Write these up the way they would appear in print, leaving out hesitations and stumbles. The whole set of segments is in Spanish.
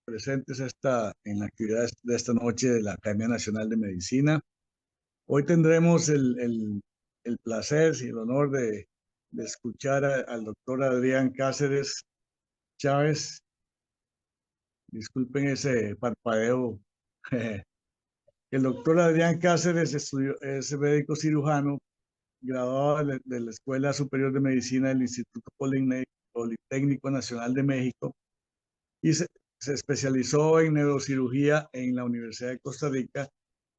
presentes en la actividad de esta noche de la Academia Nacional de Medicina. Hoy tendremos el placer y el honor de escuchar al doctor Adrián Cáceres Chávez. Disculpen ese parpadeo. El doctor Adrián Cáceres es médico cirujano, graduado de la Escuela Superior de Medicina del Instituto Politécnico Nacional de México y se especializó en neurocirugía en la Universidad de Costa Rica,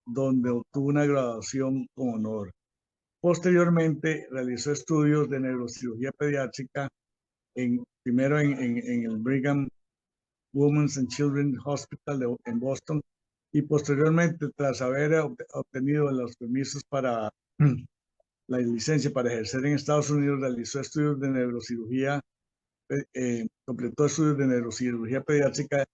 donde obtuvo una graduación con honor. Posteriormente realizó estudios de neurocirugía pediátrica primero en el Brigham Women's and Children's Hospital en Boston, y posteriormente, tras haber obtenido los permisos para la licencia para ejercer en Estados Unidos, realizó estudios de neurocirugía, completó estudios de neurocirugía pediátrica,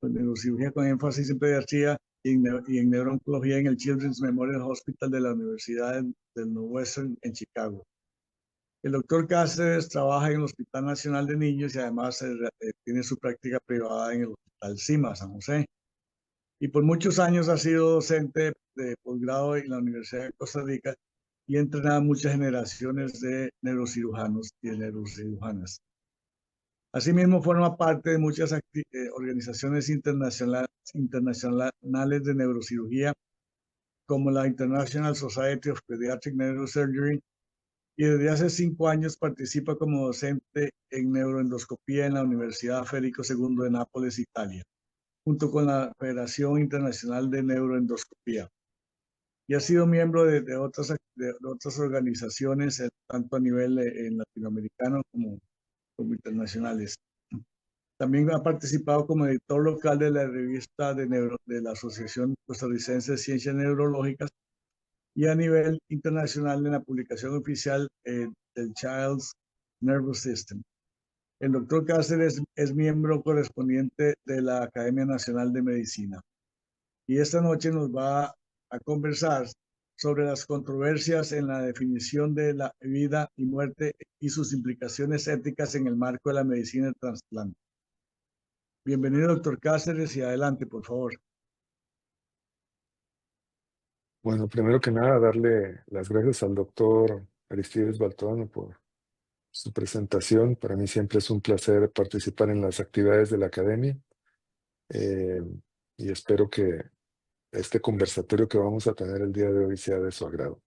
neurocirugía con énfasis en pediatría y en neurooncología en el Children's Memorial Hospital de la Universidad del Northwestern en Chicago. El doctor Cáceres trabaja en el Hospital Nacional de Niños y además tiene su práctica privada en el Hospital CIMA, San José. Y por muchos años ha sido docente de posgrado en la Universidad de Costa Rica y ha entrenado a muchas generaciones de neurocirujanos y de neurocirujanas. Asimismo, forma parte de muchas organizaciones internacionales de neurocirugía, como la International Society of Pediatric Neurosurgery, y desde hace 5 años participa como docente en neuroendoscopía en la Universidad Federico II de Nápoles, Italia, junto con la Federación Internacional de Neuroendoscopía. Y ha sido miembro de otras organizaciones, tanto a nivel latinoamericano como internacionales. También ha participado como editor local de la revista de la Asociación Costarricense de Ciencias Neurológicas y a nivel internacional en la publicación oficial del Child's Nervous System. El doctor Cáceres es miembro correspondiente de la Academia Nacional de Medicina. Y esta noche nos va a conversar sobre las controversias en la definición de la vida y muerte y sus implicaciones éticas en el marco de la medicina de trasplante. Bienvenido, doctor Cáceres, y adelante, por favor. Bueno, primero que nada, darle las gracias al doctor Aristides Baltodano por su presentación. Para mí siempre es un placer participar en las actividades de la academia y espero que este conversatorio que vamos a tener el día de hoy sea de su agrado.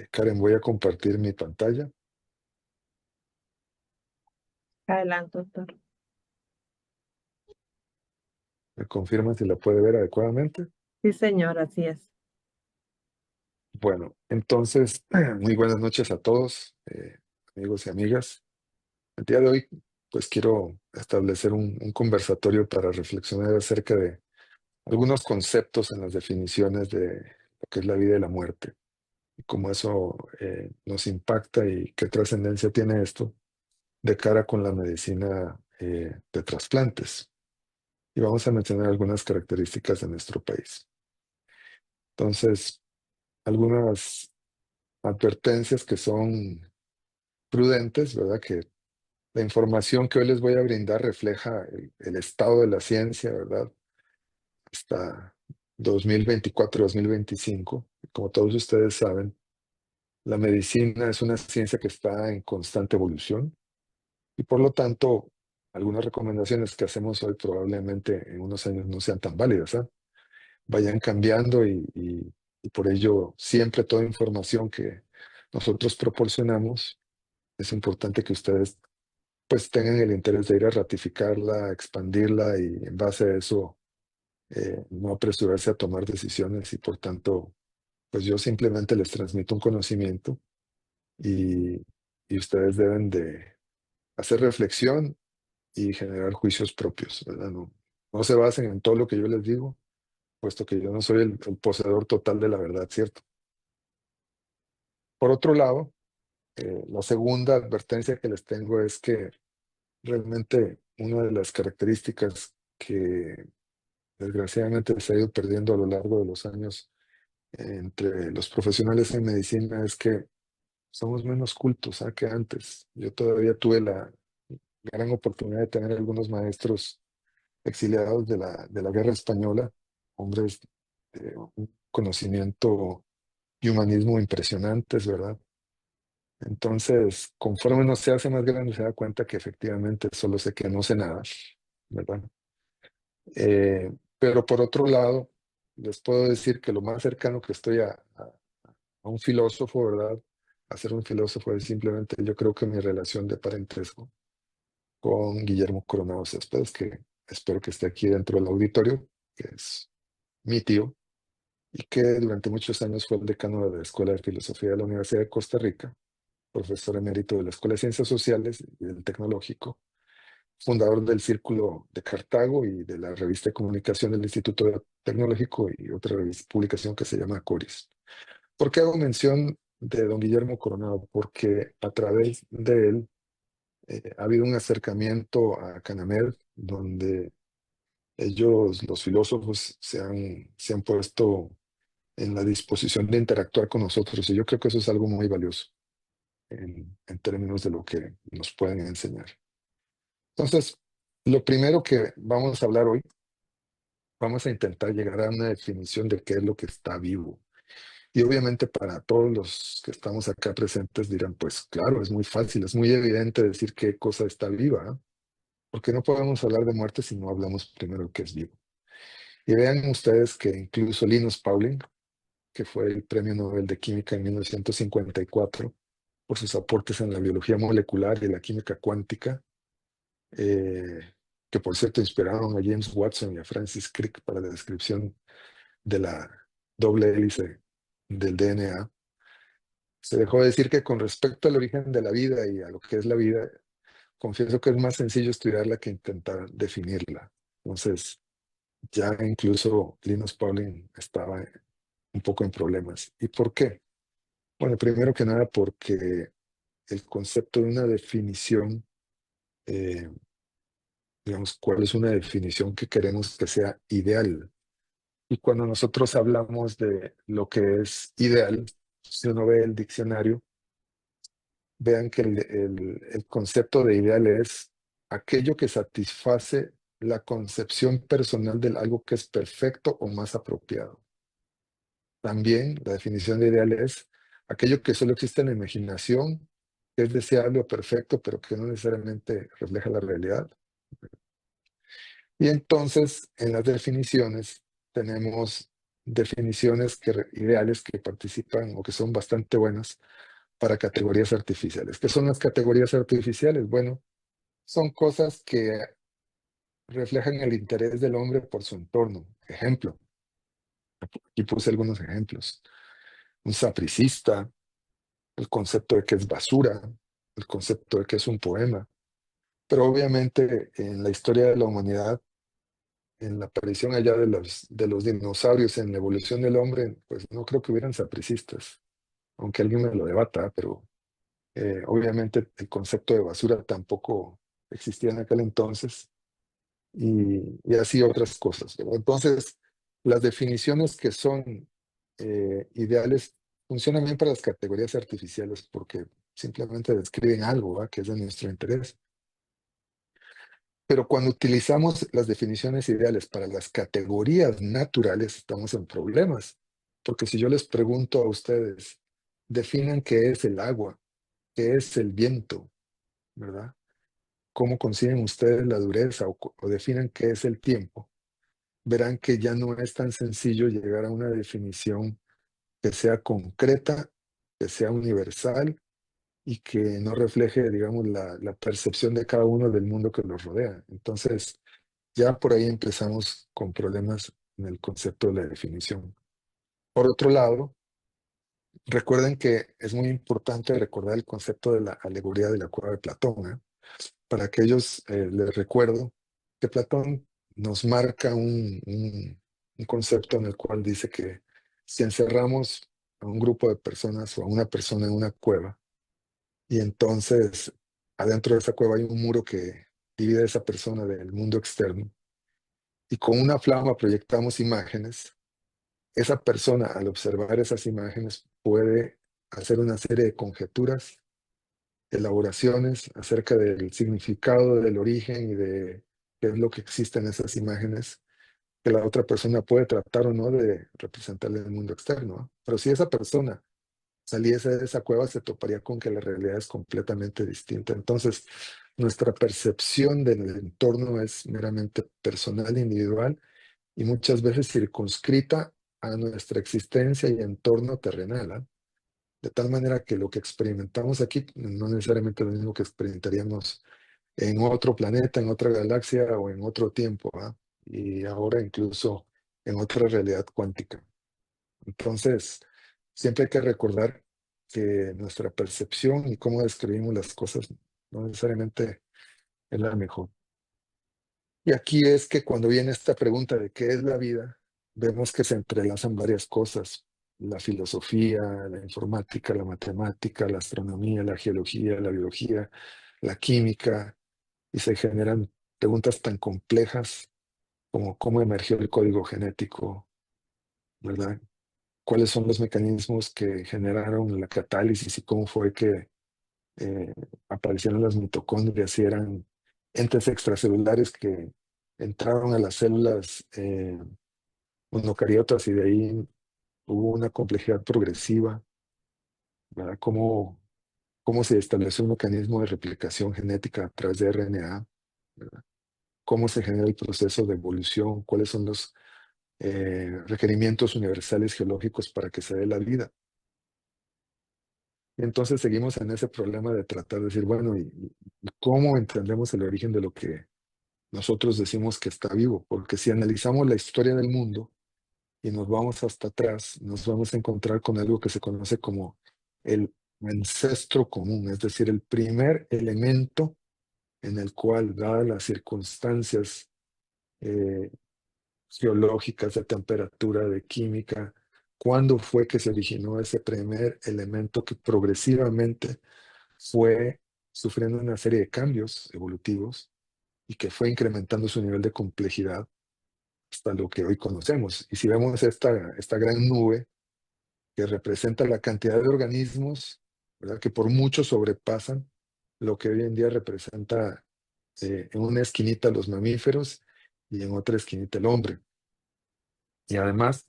Karen, voy a compartir mi pantalla. Adelante, doctor. ¿Me confirma si la puede ver adecuadamente? Sí, señor, así es. Bueno, entonces, muy buenas noches a todos, amigos y amigas. El día de hoy, pues quiero establecer un conversatorio para reflexionar acerca de algunos conceptos en las definiciones de lo que es la vida y la muerte, y cómo eso nos impacta y qué trascendencia tiene esto de cara con la medicina de trasplantes. Y vamos a mencionar algunas características de nuestro país. Entonces, algunas advertencias que son prudentes, ¿verdad? Que la información que hoy les voy a brindar refleja el estado de la ciencia, ¿verdad? Hasta 2024-2025. Como todos ustedes saben, la medicina es una ciencia que está en constante evolución y por lo tanto, algunas recomendaciones que hacemos hoy probablemente en unos años no sean tan válidas, ¿eh? Vayan cambiando y por ello siempre toda información que nosotros proporcionamos es importante que ustedes pues tengan el interés de ir a ratificarla, expandirla y en base a eso no apresurarse a tomar decisiones y por tanto pues yo simplemente les transmito un conocimiento y, y ustedes deben de hacer reflexión y generar juicios propios, ¿verdad? No se basen en todo lo que yo les digo, puesto que yo no soy el poseedor total de la verdad, ¿cierto? Por otro lado, la segunda advertencia que les tengo es que realmente una de las características que desgraciadamente se ha ido perdiendo a lo largo de los años entre los profesionales en medicina es que somos menos cultos que antes. Yo todavía tuve la gran oportunidad de tener algunos maestros exiliados de la Guerra Española, hombres de un conocimiento y humanismo impresionantes, ¿verdad? Entonces, conforme uno se hace más grande, se da cuenta que efectivamente solo sé que no sé nada, ¿verdad? Pero por otro lado, les puedo decir que lo más cercano que estoy a un filósofo, ¿verdad? A ser un filósofo es simplemente, yo creo que mi relación de parentesco con Guillermo Coronado Céspedes, que espero que esté aquí dentro del auditorio, que es mi tío, y que durante muchos años fue el decano de la Escuela de Filosofía de la Universidad de Costa Rica, profesor emérito de la Escuela de Ciencias Sociales y del Tecnológico, fundador del Círculo de Cartago y de la revista de comunicación del Instituto Tecnológico y otra publicación que se llama Coris. ¿Por qué hago mención de don Guillermo Coronado? Porque a través de él ha habido un acercamiento a Canamed, donde ellos, los filósofos, se han puesto en la disposición de interactuar con nosotros. Y yo creo que eso es algo muy valioso en términos de lo que nos pueden enseñar. Entonces, lo primero que vamos a hablar hoy, vamos a intentar llegar a una definición de qué es lo que está vivo. Y obviamente para todos los que estamos acá presentes dirán, pues claro, es muy fácil, es muy evidente decir qué cosa está viva, ¿eh? Porque no podemos hablar de muerte si no hablamos primero de qué es vivo. Y vean ustedes que incluso Linus Pauling, que fue el Premio Nobel de Química en 1954, por sus aportes en la biología molecular y la química cuántica, que por cierto inspiraron a James Watson y a Francis Crick para la descripción de la doble hélice del DNA. Se dejó decir que con respecto al origen de la vida y a lo que es la vida, confieso que es más sencillo estudiarla que intentar definirla. Entonces, ya incluso Linus Pauling estaba un poco en problemas. ¿Y por qué? Bueno, primero que nada porque el concepto de una definición, eh, digamos, ¿cuál es una definición que queremos que sea ideal? Y cuando nosotros hablamos de lo que es ideal, si uno ve el diccionario, vean que el concepto de ideal es aquello que satisface la concepción personal de algo que es perfecto o más apropiado. También la definición de ideal es aquello que solo existe en la imaginación, que es deseable o perfecto, pero que no necesariamente refleja la realidad. Y entonces, en las definiciones, tenemos definiciones ideales que participan o que son bastante buenas para categorías artificiales. ¿Qué son las categorías artificiales? Bueno, son cosas que reflejan el interés del hombre por su entorno. Ejemplo, aquí puse algunos ejemplos. Un sapricista, el concepto de que es basura, el concepto de que es un poema. Pero obviamente en la historia de la humanidad, en la aparición allá de los dinosaurios, en la evolución del hombre, pues no creo que hubieran sapricistas, aunque alguien me lo debata, pero obviamente el concepto de basura tampoco existía en aquel entonces y así otras cosas, ¿verdad? Entonces, las definiciones que son ideales funcionan bien para las categorías artificiales porque simplemente describen algo, ¿va?, que es de nuestro interés. Pero cuando utilizamos las definiciones ideales para las categorías naturales, estamos en problemas. Porque si yo les pregunto a ustedes, definan qué es el agua, qué es el viento, ¿verdad? ¿Cómo conciben ustedes la dureza o definan qué es el tiempo? Verán que ya no es tan sencillo llegar a una definición que sea concreta, que sea universal y que no refleje, digamos, la percepción de cada uno del mundo que los rodea. Entonces, ya por ahí empezamos con problemas en el concepto de la definición. Por otro lado, recuerden que es muy importante recordar el concepto de la alegoría de la cueva de Platón, ¿eh? Para aquellos, les recuerdo que Platón nos marca un concepto en el cual dice que si encerramos a un grupo de personas o a una persona en una cueva, y entonces adentro de esa cueva hay un muro que divide a esa persona del mundo externo, y con una flama proyectamos imágenes, esa persona al observar esas imágenes puede hacer una serie de conjeturas, elaboraciones acerca del significado, del origen y de qué es lo que existe en esas imágenes, que la otra persona puede tratar o no de representarle en el mundo externo, ¿no? Pero si esa persona saliese de esa cueva, se toparía con que la realidad es completamente distinta. Entonces, nuestra percepción del entorno es meramente personal, individual, y muchas veces circunscrita a nuestra existencia y entorno terrenal, ¿ah? De tal manera que lo que experimentamos aquí no necesariamente es lo mismo que experimentaríamos en otro planeta, en otra galaxia o en otro tiempo, ¿ah? Y ahora incluso en otra realidad cuántica. Entonces, siempre hay que recordar que nuestra percepción y cómo describimos las cosas no necesariamente es la mejor. Y aquí es que cuando viene esta pregunta de qué es la vida, vemos que se entrelazan varias cosas: la filosofía, la informática, la matemática, la astronomía, la geología, la biología, la química, y se generan preguntas tan complejas como cómo emergió el código genético, ¿verdad? ¿Cuáles son los mecanismos que generaron la catálisis y cómo fue que eh, aparecieron las mitocondrias y eran entes extracelulares que entraron a las células monocariotas y de ahí hubo una complejidad progresiva, ¿verdad? Cómo se estableció un mecanismo de replicación genética a través de RNA, ¿verdad? Cómo se genera el proceso de evolución, cuáles son los requerimientos universales geológicos para que se dé la vida. Y entonces seguimos en ese problema de tratar de decir, bueno, ¿y cómo entendemos el origen de lo que nosotros decimos que está vivo? Porque si analizamos la historia del mundo y nos vamos hasta atrás, nos vamos a encontrar con algo que se conoce como el ancestro común, es decir, el primer elemento en el cual, dadas las circunstancias eh, geológicas, de temperatura, de química, cuándo fue que se originó ese primer elemento que progresivamente fue sufriendo una serie de cambios evolutivos y que fue incrementando su nivel de complejidad hasta lo que hoy conocemos. Y si vemos esta gran nube que representa la cantidad de organismos, ¿verdad?, que por mucho sobrepasan lo que hoy en día representa en una esquinita los mamíferos y en otra esquinita el hombre. Y además,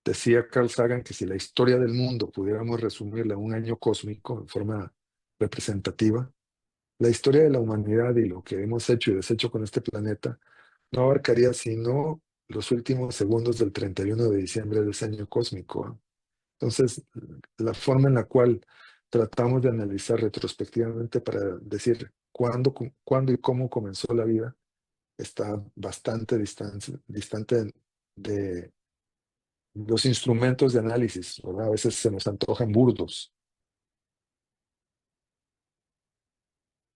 decía Carl Sagan que si la historia del mundo pudiéramos resumirla en un año cósmico en forma representativa, la historia de la humanidad y lo que hemos hecho y deshecho con este planeta no abarcaría sino los últimos segundos del 31 de diciembre de ese año cósmico, ¿eh? Entonces, la forma en la cual tratamos de analizar retrospectivamente para decir cuándo y cómo comenzó la vida está bastante distante de los instrumentos de análisis, ¿verdad? A veces se nos antojan burdos.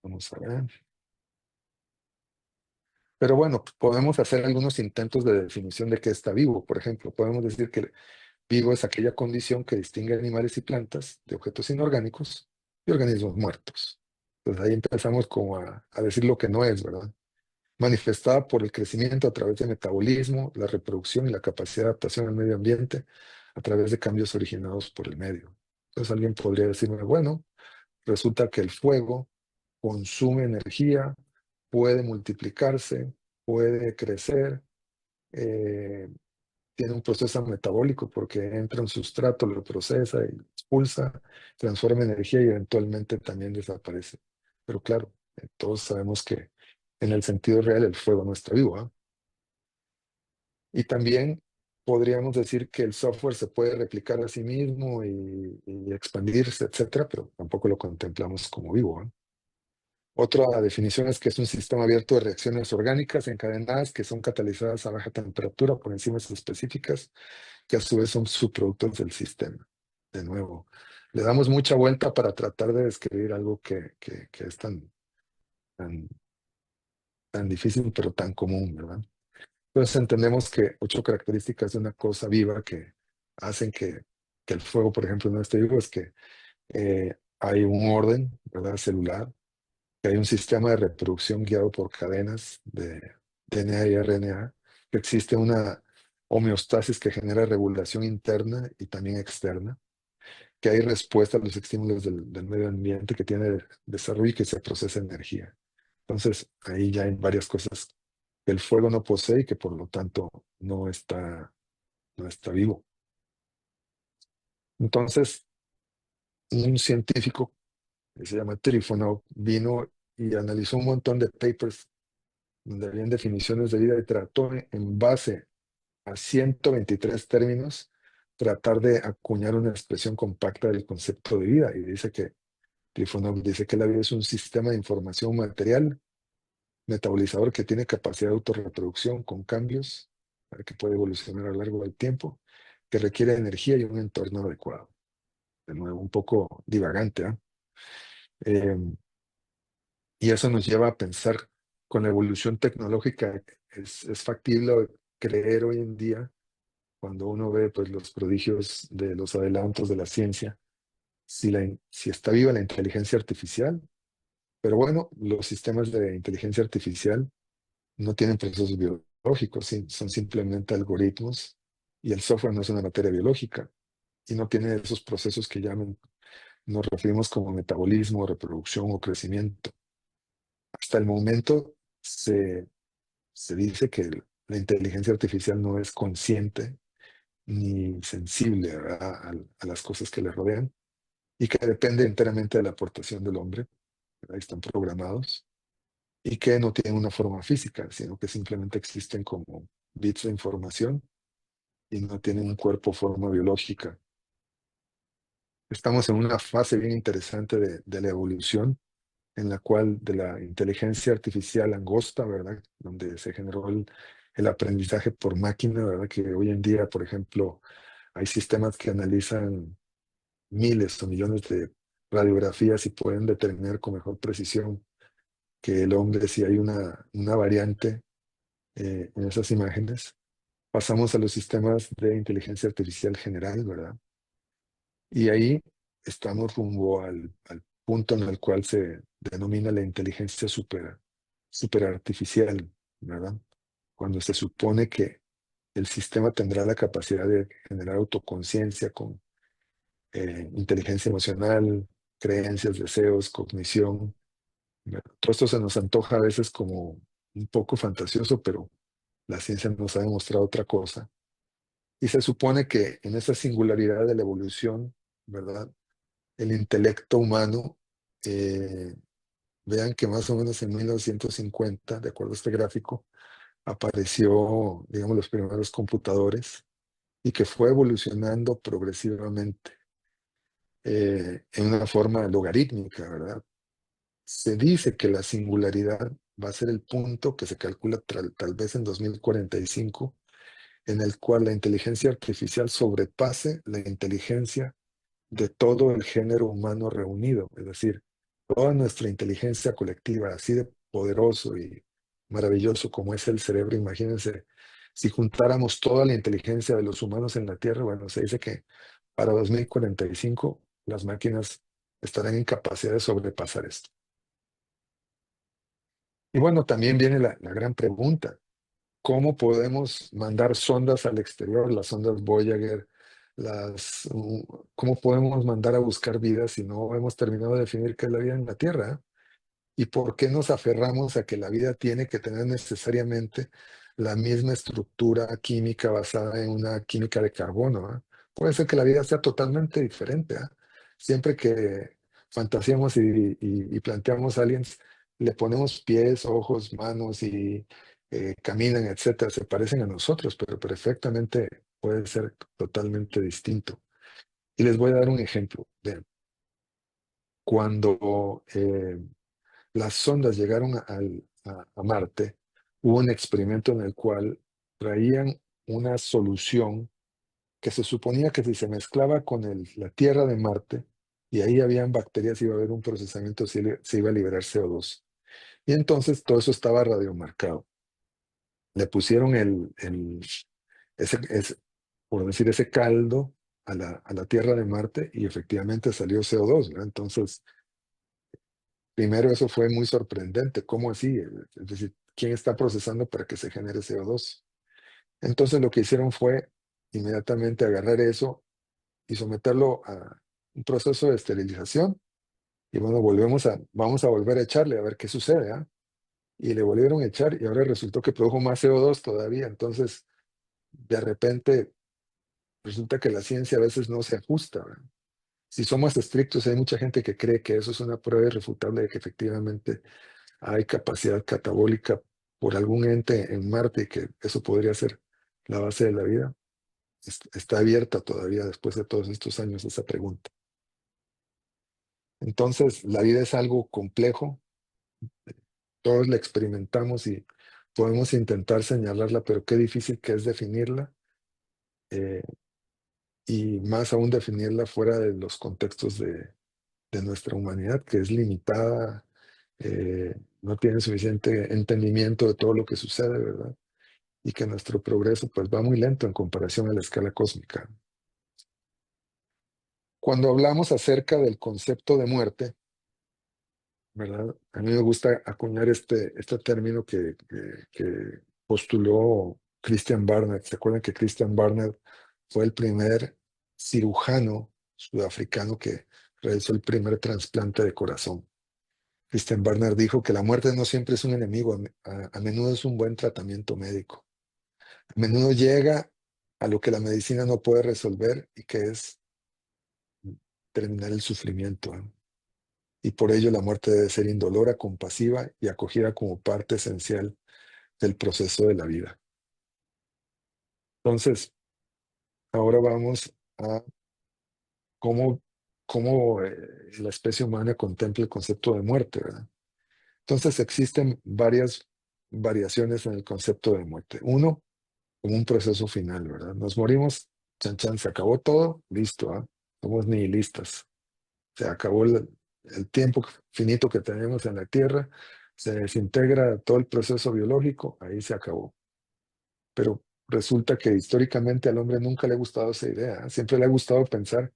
Vamos a ver. Pero bueno, podemos hacer algunos intentos de definición de qué está vivo. Por ejemplo, podemos decir que vivo es aquella condición que distingue animales y plantas de objetos inorgánicos y organismos muertos. Entonces ahí empezamos como a decir lo que no es, ¿verdad? Manifestada por el crecimiento a través del metabolismo, la reproducción y la capacidad de adaptación al medio ambiente a través de cambios originados por el medio. Entonces alguien podría decirme, bueno, resulta que el fuego consume energía, puede multiplicarse, puede crecer, eh, tiene un proceso metabólico porque entra un sustrato, lo procesa y expulsa, transforma energía y eventualmente también desaparece. Pero claro, todos sabemos que en el sentido real el fuego no está vivo, ¿ah? Y también podríamos decir que el software se puede replicar a sí mismo y expandirse, etcétera, pero tampoco lo contemplamos como vivo, ¿ah? Otra definición es que es un sistema abierto de reacciones orgánicas encadenadas que son catalizadas a baja temperatura por enzimas específicas que a su vez son subproductos del sistema. De nuevo, le damos mucha vuelta para tratar de describir algo que es tan, tan difícil, pero tan común, ¿verdad? Entonces entendemos que 8 características de una cosa viva que hacen que el fuego, por ejemplo, no esté vivo, es que hay un orden, ¿verdad?, celular, que hay un sistema de reproducción guiado por cadenas de DNA y RNA, que existe una homeostasis que genera regulación interna y también externa, que hay respuesta a los estímulos del medio ambiente, que tiene desarrollo y que se procesa energía. Entonces, ahí ya hay varias cosas que el fuego no posee y que por lo tanto no está vivo. Entonces, un científico que se llama Trifonov vino y analizó un montón de papers donde habían definiciones de vida y trató en base a 123 términos tratar de acuñar una expresión compacta del concepto de vida. Y dice que Trifonov dice que la vida es un sistema de información material, metabolizador que tiene capacidad de autorreproducción con cambios para que pueda evolucionar a lo largo del tiempo, que requiere energía y un entorno adecuado. De nuevo, un poco divagante, ¿eh? Y eso nos lleva a pensar, con la evolución tecnológica, es factible creer hoy en día, cuando uno ve pues, los prodigios de los adelantos de la ciencia, si está viva la inteligencia artificial. Pero bueno, los sistemas de inteligencia artificial no tienen procesos biológicos, son simplemente algoritmos, y el software no es una materia biológica, y no tiene esos procesos que nos referimos como metabolismo, reproducción o crecimiento. Hasta el momento se dice que la inteligencia artificial no es consciente ni sensible, ¿verdad?, a las cosas que le rodean, y que depende enteramente de la aportación del hombre, ¿verdad? Están programados, y que no tienen una forma física, sino que simplemente existen como bits de información y no tienen un cuerpo o forma biológica. Estamos en una fase bien interesante de la evolución, en la cual de la inteligencia artificial angosta, ¿verdad?, donde se generó el aprendizaje por máquina, ¿verdad?, que hoy en día, por ejemplo, hay sistemas que analizan miles o millones de radiografías y pueden determinar con mejor precisión que el hombre, si hay una variante en esas imágenes. Pasamos a los sistemas de inteligencia artificial general, ¿verdad? Y ahí estamos rumbo al punto en el cual se denomina la inteligencia superartificial, ¿verdad? Cuando se supone que el sistema tendrá la capacidad de generar autoconciencia con inteligencia emocional, creencias, deseos, cognición. Todo esto se nos antoja a veces como un poco fantasioso, pero la ciencia nos ha demostrado otra cosa. Y se supone que en esa singularidad de la evolución, ¿verdad?, el intelecto humano, vean que más o menos en 1950, de acuerdo a este gráfico, apareció, digamos, los primeros computadores, y que fue evolucionando progresivamente en una forma logarítmica, ¿verdad? Se dice que la singularidad va a ser el punto que se calcula tal vez en 2045, en el cual la inteligencia artificial sobrepase la inteligencia de todo el género humano reunido. Es decir, toda nuestra inteligencia colectiva, así de poderoso y maravilloso como es el cerebro, imagínense, si juntáramos toda la inteligencia de los humanos en la Tierra, bueno, se dice que para 2045 las máquinas estarán en capacidad de sobrepasar esto. Y bueno, también viene la gran pregunta: ¿cómo podemos mandar sondas al exterior, las sondas Voyager, cómo podemos mandar a buscar vida si no hemos terminado de definir qué es la vida en la Tierra? ¿Y por qué nos aferramos a que la vida tiene que tener necesariamente la misma estructura química basada en una química de carbono? Puede ser que la vida sea totalmente diferente. Siempre que fantaseamos y planteamos aliens, le ponemos pies, ojos, manos y caminan, etcétera. Se parecen a nosotros, pero perfectamente puede ser totalmente distinto. Y les voy a dar un ejemplo. Vean, cuando las sondas llegaron a Marte, hubo un experimento en el cual traían una solución que se suponía que si se mezclaba con la Tierra de Marte, y ahí habían bacterias, iba a haber un procesamiento, se iba a liberar CO2. Y entonces todo eso estaba radiomarcado. Le pusieron por decir, ese caldo a la Tierra de Marte, y efectivamente salió CO2, ¿verdad? Entonces, primero eso fue muy sorprendente. ¿Cómo así? Es decir, ¿quién está procesando para que se genere CO2? Entonces lo que hicieron fue inmediatamente agarrar eso y someterlo a un proceso de esterilización. Y bueno, vamos a volver a echarle a ver qué sucede. y le volvieron a echar y ahora resultó que produjo más CO2 todavía. Entonces, de repente, resulta que la ciencia a veces no se ajusta, ¿verdad? Si somos estrictos, hay mucha gente que cree que eso es una prueba irrefutable de que efectivamente hay capacidad catabólica por algún ente en Marte y que eso podría ser la base de la vida. Está abierta todavía después de todos estos años esa pregunta. Entonces, la vida es algo complejo, todos la experimentamos y podemos intentar señalarla, pero qué difícil que es definirla, y más aún definirla fuera de los contextos de nuestra humanidad, que es limitada, no tiene suficiente entendimiento de todo lo que sucede, ¿verdad? Y que nuestro progreso pues va muy lento en comparación a la escala cósmica. Cuando hablamos acerca del concepto de muerte, ¿verdad? A mí me gusta acuñar este término que postuló Christian Barnett. ¿Se acuerdan que Christian Barnett fue el primer cirujano sudafricano que realizó el primer trasplante de corazón? Christian Barnett dijo que la muerte no siempre es un enemigo, a menudo es un buen tratamiento médico. A menudo llega a lo que la medicina no puede resolver y que es terminar el sufrimiento, ¿eh? Y por ello la muerte debe ser indolora, compasiva y acogida como parte esencial del proceso de la vida. Entonces, ahora vamos a cómo la especie humana contempla el concepto de muerte, ¿verdad? Entonces, existen varias variaciones en el concepto de muerte. Uno, como un proceso final, ¿verdad? Nos morimos, chan chan, se acabó todo, listo, ¿ah? Somos nihilistas. Se acabó el tiempo finito que tenemos en la Tierra, se desintegra todo el proceso biológico, ahí se acabó. Pero resulta que históricamente al hombre nunca le ha gustado esa idea, ¿eh? Siempre le ha gustado pensar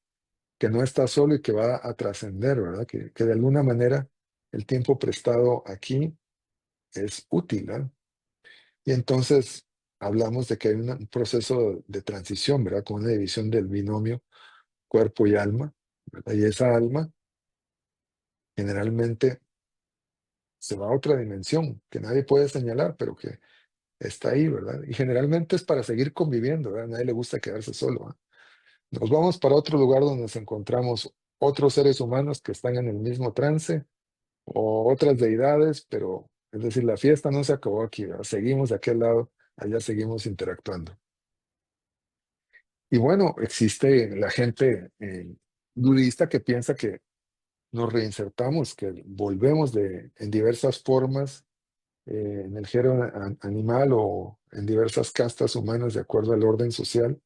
que no está solo y que va a trascender, ¿verdad? Que de alguna manera el tiempo prestado aquí es útil, ¿eh? Y entonces hablamos de que hay un proceso de transición, ¿verdad? Con una división del binomio cuerpo y alma, ¿verdad? Y esa alma generalmente se va a otra dimensión que nadie puede señalar, pero que está ahí, ¿verdad? Y generalmente es para seguir conviviendo, ¿verdad? A nadie le gusta quedarse solo, ¿eh? Nos vamos para otro lugar donde nos encontramos otros seres humanos que están en el mismo trance o otras deidades, pero es decir, la fiesta no se acabó aquí, ¿verdad? Seguimos de aquel lado, allá seguimos interactuando. Y bueno, existe la gente budista que piensa que nos reinsertamos, que volvemos en diversas formas en el género animal o en diversas castas humanas de acuerdo al orden social,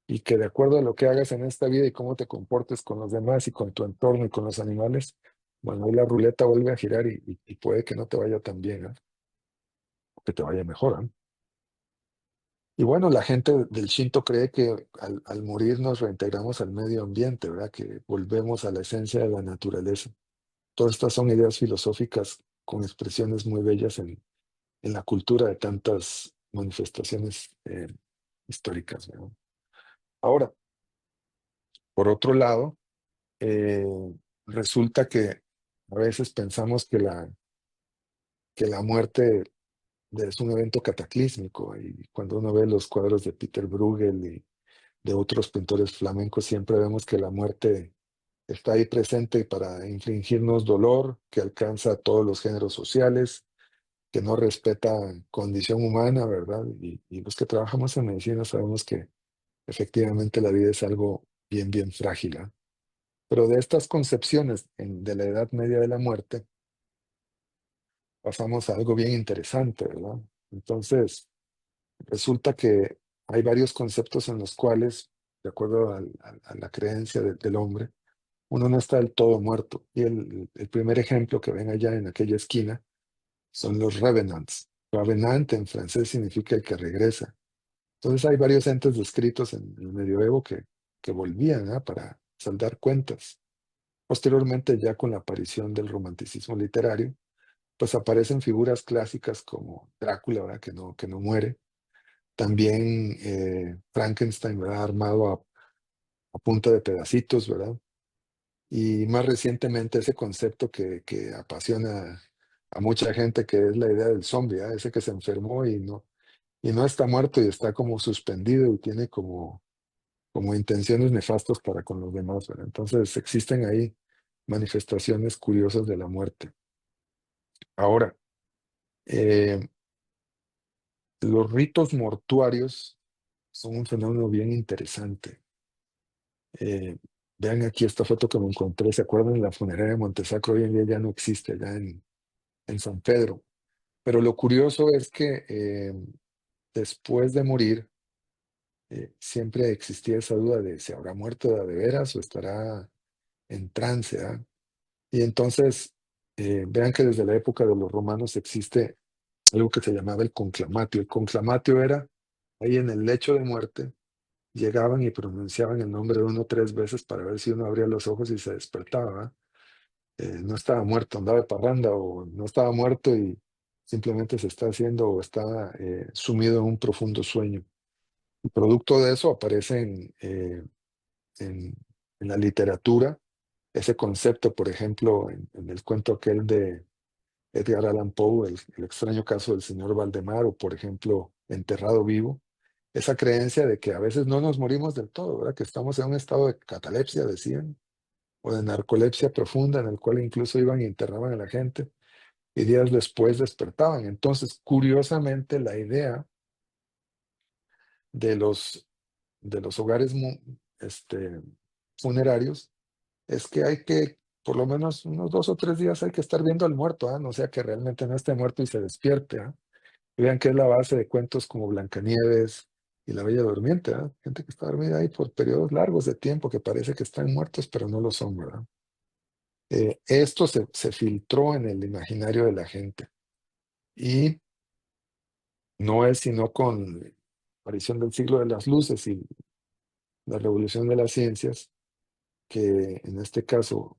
y que de acuerdo a lo que hagas en esta vida y cómo te comportes con los demás y con tu entorno y con los animales, bueno, ahí la ruleta vuelve a girar y puede que no te vaya tan bien, ¿eh? O que te vaya mejor, ¿eh? Y bueno, la gente del Shinto cree que al morir nos reintegramos al medio ambiente, ¿verdad? Que volvemos a la esencia de la naturaleza. Todas estas son ideas filosóficas con expresiones muy bellas en la cultura de tantas manifestaciones históricas, ¿verdad? Ahora, por otro lado, eh, resulta que a veces pensamos que la muerte es un evento cataclísmico, y cuando uno ve los cuadros de Peter Bruegel y de otros pintores flamencos, siempre vemos que la muerte está ahí presente para infligirnos dolor, que alcanza a todos los géneros sociales, que no respeta condición humana, ¿verdad? Y los que trabajamos en medicina sabemos que efectivamente la vida es algo bien, bien frágil, ¿eh? Pero de estas concepciones de la Edad Media de la muerte, pasamos a algo bien interesante, ¿verdad? Entonces, resulta que hay varios conceptos en los cuales, de acuerdo a la creencia del hombre, uno no está del todo muerto. Y el primer ejemplo que ven allá en aquella esquina son los revenants. Revenant en francés significa el que regresa. Entonces hay varios entes descritos en el medioevo que volvían, ¿ah? Para saldar cuentas. Posteriormente, ya con la aparición del romanticismo literario, pues aparecen figuras clásicas como Drácula, ¿verdad? Que no muere. También Frankenstein, ¿verdad? Armado a punta de pedacitos, ¿verdad? Y más recientemente ese concepto que apasiona a mucha gente que es la idea del zombie, ¿ah? Ese que se enfermó y no está muerto y está como suspendido y tiene como intenciones nefastas para con los demás, ¿verdad? Entonces existen ahí manifestaciones curiosas de la muerte. Ahora, eh, los ritos mortuarios son un fenómeno bien interesante. Eh, Vean aquí esta foto que me encontré. ¿Se acuerdan de la funeraria de Montesacro? Hoy en día ya no existe allá en San Pedro. Pero lo curioso es que después de morir, siempre existía esa duda de si habrá muerto de veras o estará en trance, ¿ah? Y entonces, vean que desde la época de los romanos existe algo que se llamaba el conclamatio. El conclamatio era ahí en el lecho de muerte, llegaban y pronunciaban el nombre de uno 3 veces para ver si uno abría los ojos y se despertaba, ¿ah? No estaba muerto, andaba de parranda, o no estaba muerto y simplemente se está haciendo o está sumido en un profundo sueño. Y producto de eso aparece en, en la literatura ese concepto, por ejemplo, en el cuento aquel de Edgar Allan Poe, el extraño caso del señor Valdemar, o por ejemplo, Enterrado Vivo, esa creencia de que a veces no nos morimos del todo, ¿verdad? Que estamos en un estado de catalepsia, decían, o de narcolepsia profunda, en el cual incluso iban y enterraban a la gente y días después despertaban. Entonces, curiosamente, la idea de los hogares funerarios es que hay que, por lo menos unos 2 o 3 días, hay que estar viendo al muerto, ¿ah? No sea que realmente no esté muerto y se despierte, ¿ah? Y vean que es la base de cuentos como Blancanieves y La Bella Durmiente, ¿ah? Gente que está dormida ahí por periodos largos de tiempo que parece que están muertos, pero no lo son, ¿verdad? Esto se filtró en el imaginario de la gente y no es sino con la aparición del siglo de las luces y la revolución de las ciencias que en este caso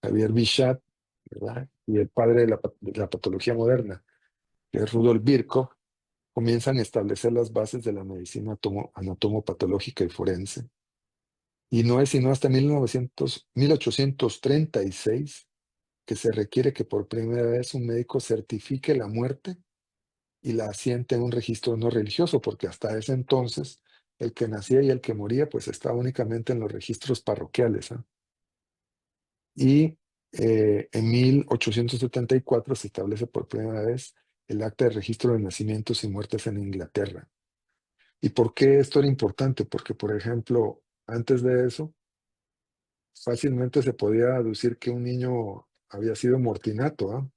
Javier Bichat, ¿verdad? Y el padre de la patología moderna, que es Rudolf Virchow, comienzan a establecer las bases de la medicina anatomopatológica y forense. Y no es sino hasta 1836 que se requiere que por primera vez un médico certifique la muerte y la asiente en un registro no religioso, porque hasta ese entonces el que nacía y el que moría pues estaba únicamente en los registros parroquiales, ¿ah? Y en 1874 se establece por primera vez el acta de registro de nacimientos y muertes en Inglaterra. ¿Y por qué esto era importante? Porque, por ejemplo, antes de eso, fácilmente se podía aducir que un niño había sido mortinato, ¿ah?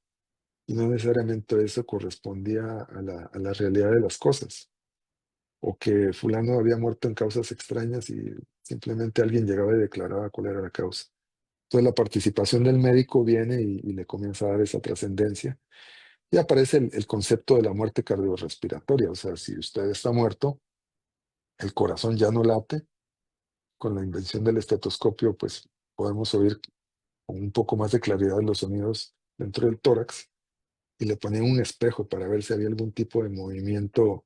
Y no necesariamente eso correspondía a la realidad de las cosas. O que fulano había muerto en causas extrañas y simplemente alguien llegaba y declaraba cuál era la causa. Entonces la participación del médico viene y le comienza a dar esa trascendencia. Y aparece el concepto de la muerte cardiorrespiratoria. O sea, si usted está muerto, el corazón ya no late. Con la invención del estetoscopio, pues podemos oír con un poco más de claridad los sonidos dentro del tórax y le ponían un espejo para ver si había algún tipo de movimiento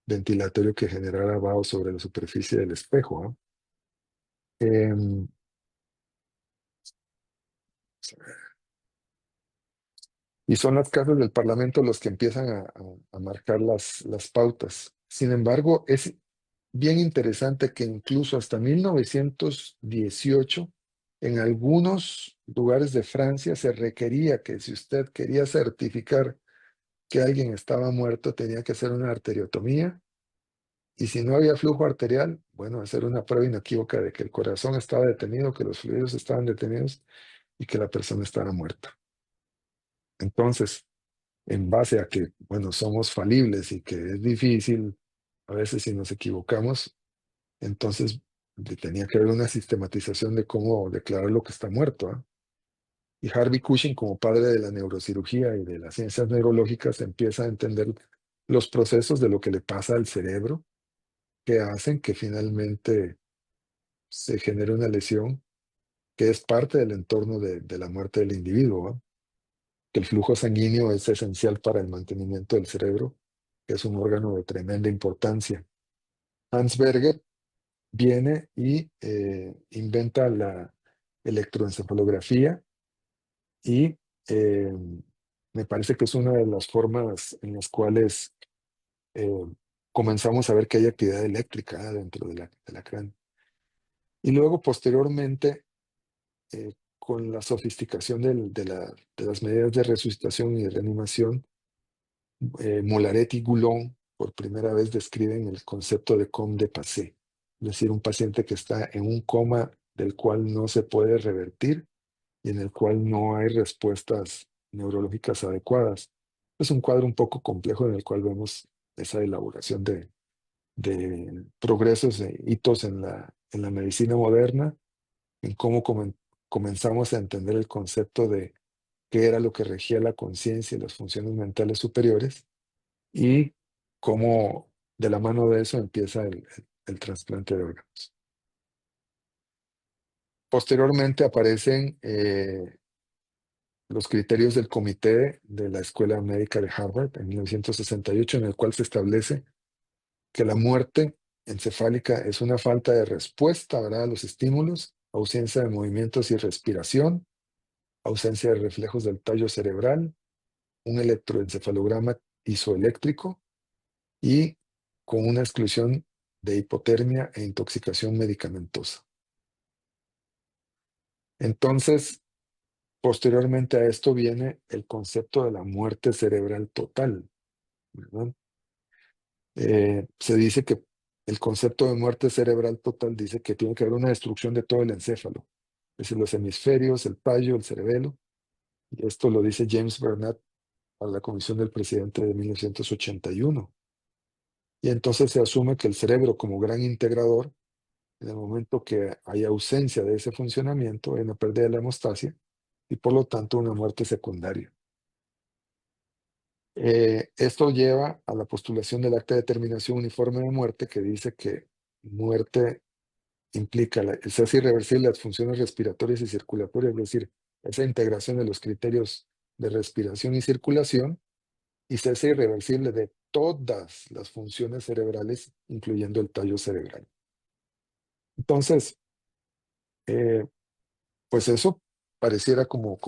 ventilatorio que generara vaho sobre la superficie del espejo, ¿ah? Em, y son las casas del Parlamento los que empiezan a marcar las pautas. Sin embargo, es bien interesante que incluso hasta 1918, en algunos lugares de Francia se requería que si usted quería certificar que alguien estaba muerto, tenía que hacer una arteriotomía. Y si no había flujo arterial, bueno, hacer una prueba inequívoca de que el corazón estaba detenido, que los fluidos estaban detenidos y que la persona estaba muerta. Entonces, en base a que, bueno, somos falibles y que es difícil, a veces si nos equivocamos, entonces tenía que haber una sistematización de cómo declarar lo que está muerto, ¿ah? Y Harvey Cushing, como padre de la neurocirugía y de las ciencias neurológicas, empieza a entender los procesos de lo que le pasa al cerebro que hacen que finalmente se genere una lesión que es parte del entorno de la muerte del individuo, ¿ah? Que el flujo sanguíneo es esencial para el mantenimiento del cerebro, que es un órgano de tremenda importancia. Hans Berger viene y inventa la electroencefalografía y me parece que es una de las formas en las cuales comenzamos a ver que hay actividad eléctrica dentro de la cráneo. Y luego, posteriormente, con la sofisticación de las medidas de resucitación y de reanimación, Molaret y Goulon por primera vez describen el concepto de coma de passé, es decir, un paciente que está en un coma del cual no se puede revertir y en el cual no hay respuestas neurológicas adecuadas. Es un cuadro un poco complejo en el cual vemos esa elaboración de progresos e hitos en la medicina moderna, en cómo comenzamos a entender el concepto de qué era lo que regía la conciencia y las funciones mentales superiores, y cómo de la mano de eso empieza el trasplante de órganos. Posteriormente aparecen los criterios del comité de la Escuela Médica de Harvard en 1968, en el cual se establece que la muerte encefálica es una falta de respuesta, ¿verdad?, a los estímulos, ausencia de movimientos y respiración, ausencia de reflejos del tallo cerebral, un electroencefalograma isoeléctrico y con una exclusión de hipotermia e intoxicación medicamentosa. Entonces, posteriormente a esto viene el concepto de la muerte cerebral total, ¿verdad? Se dice que el concepto de muerte cerebral total dice que tiene que haber una destrucción de todo el encéfalo, es decir, los hemisferios, el tallo, el cerebelo, y esto lo dice James Bernat a la comisión del presidente de 1981. Y entonces se asume que el cerebro, como gran integrador, en el momento que hay ausencia de ese funcionamiento, hay una pérdida de la hemostasia y por lo tanto una muerte secundaria. Esto lleva a la postulación del acta de determinación uniforme de muerte, que dice que muerte implica el cese irreversible de las funciones respiratorias y circulatorias, es decir, esa integración de los criterios de respiración y circulación, y cese irreversible de todas las funciones cerebrales, incluyendo el tallo cerebral. Entonces, pues eso pareciera como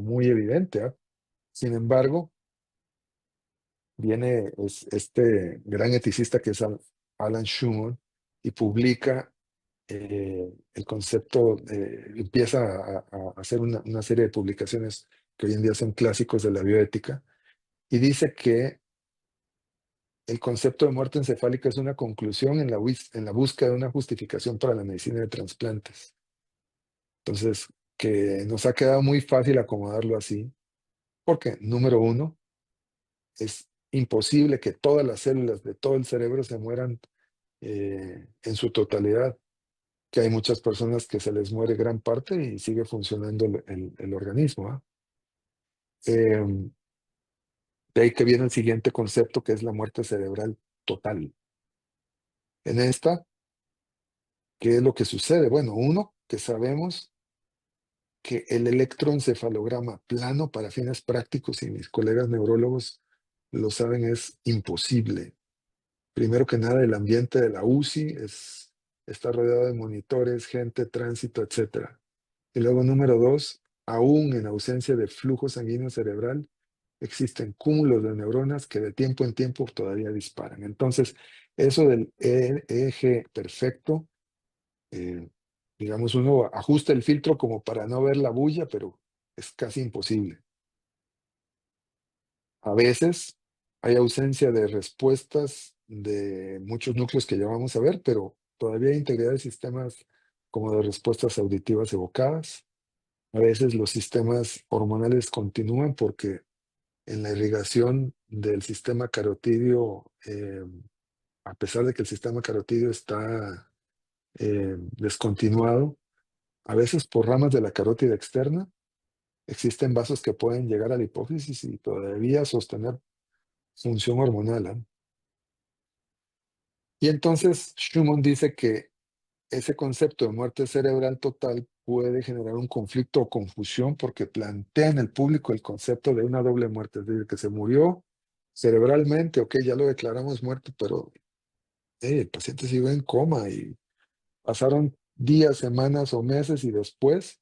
muy evidente, ¿ah? Sin embargo, viene este gran eticista que es Alan Schumann y publica el concepto, empieza a hacer una serie de publicaciones que hoy en día son clásicos de la bioética, y dice que el concepto de muerte encefálica es una conclusión en la búsqueda de una justificación para la medicina de trasplantes. Entonces, que nos ha quedado muy fácil acomodarlo así, porque, número uno, es imposible que todas las células de todo el cerebro se mueran en su totalidad, que hay muchas personas que se les muere gran parte y sigue funcionando el organismo, ¿ah? De ahí que viene el siguiente concepto, que es la muerte cerebral total. En esta, ¿qué es lo que sucede? Bueno, uno, que sabemos que el electroencefalograma plano para fines prácticos, y mis colegas neurólogos lo saben, es imposible. Primero que nada, el ambiente de la UCI está rodeado de monitores, gente, tránsito, etc. Y luego, número dos, aún en ausencia de flujo sanguíneo cerebral, existen cúmulos de neuronas que de tiempo en tiempo todavía disparan. Entonces, eso del EEG perfecto, digamos, uno ajusta el filtro como para no ver la bulla, pero es casi imposible. A veces hay ausencia de respuestas de muchos núcleos que ya vamos a ver, pero todavía hay integridad de sistemas como de respuestas auditivas evocadas. A veces los sistemas hormonales continúan porque en la irrigación del sistema carotidio, a pesar de que el sistema carotidio está descontinuado, a veces por ramas de la carótida externa, existen vasos que pueden llegar a la hipófisis y todavía sostener función hormonal, ¿eh? Y entonces Schumann dice que ese concepto de muerte cerebral total puede generar un conflicto o confusión porque plantea en el público el concepto de una doble muerte, es decir, que se murió cerebralmente, ok, ya lo declaramos muerto, pero el paciente siguió en coma y pasaron días, semanas o meses y después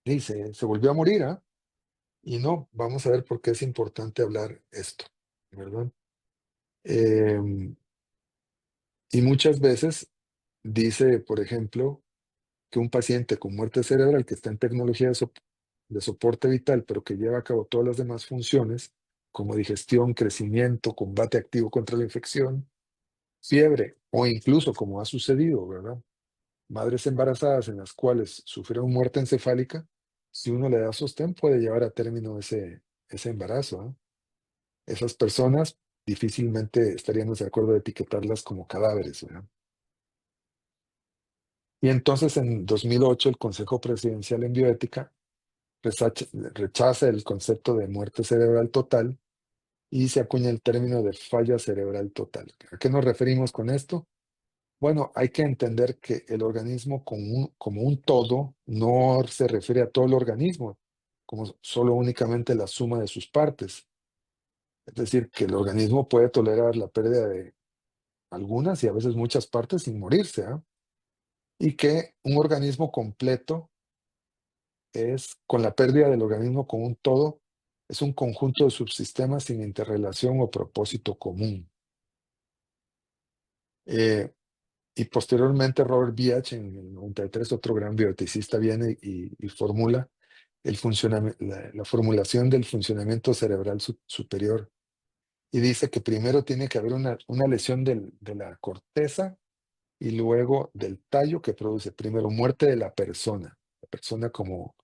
dice, se volvió a morir, ¿ah? Y no, vamos a ver por qué es importante hablar esto, ¿verdad? Y muchas veces dice, por ejemplo, que un paciente con muerte cerebral que está en tecnología de soporte vital, pero que lleva a cabo todas las demás funciones, como digestión, crecimiento, combate activo contra la infección, fiebre, o incluso, como ha sucedido, ¿verdad? Madres embarazadas en las cuales sufrieron muerte encefálica, si uno le da sostén, puede llevar a término ese embarazo, ¿eh? Esas personas difícilmente estaríamos de acuerdo de etiquetarlas como cadáveres, ¿verdad? Y entonces en 2008 el Consejo Presidencial en Bioética rechaza el concepto de muerte cerebral total y se acuña el término de falla cerebral total. ¿A qué nos referimos con esto? Bueno, hay que entender que el organismo como un todo no se refiere a todo el organismo, como solo únicamente la suma de sus partes. Es decir, que el organismo puede tolerar la pérdida de algunas y a veces muchas partes sin morirse, ¿ah? Y que un organismo completo es, con la pérdida del organismo como un todo, es un conjunto de subsistemas sin interrelación o propósito común. Y posteriormente Robert Biach, en el 93, otro gran bioeticista, viene y formula la formulación del funcionamiento cerebral superior. Y dice que primero tiene que haber una lesión de la corteza y luego del tallo que produce primero muerte de la persona como,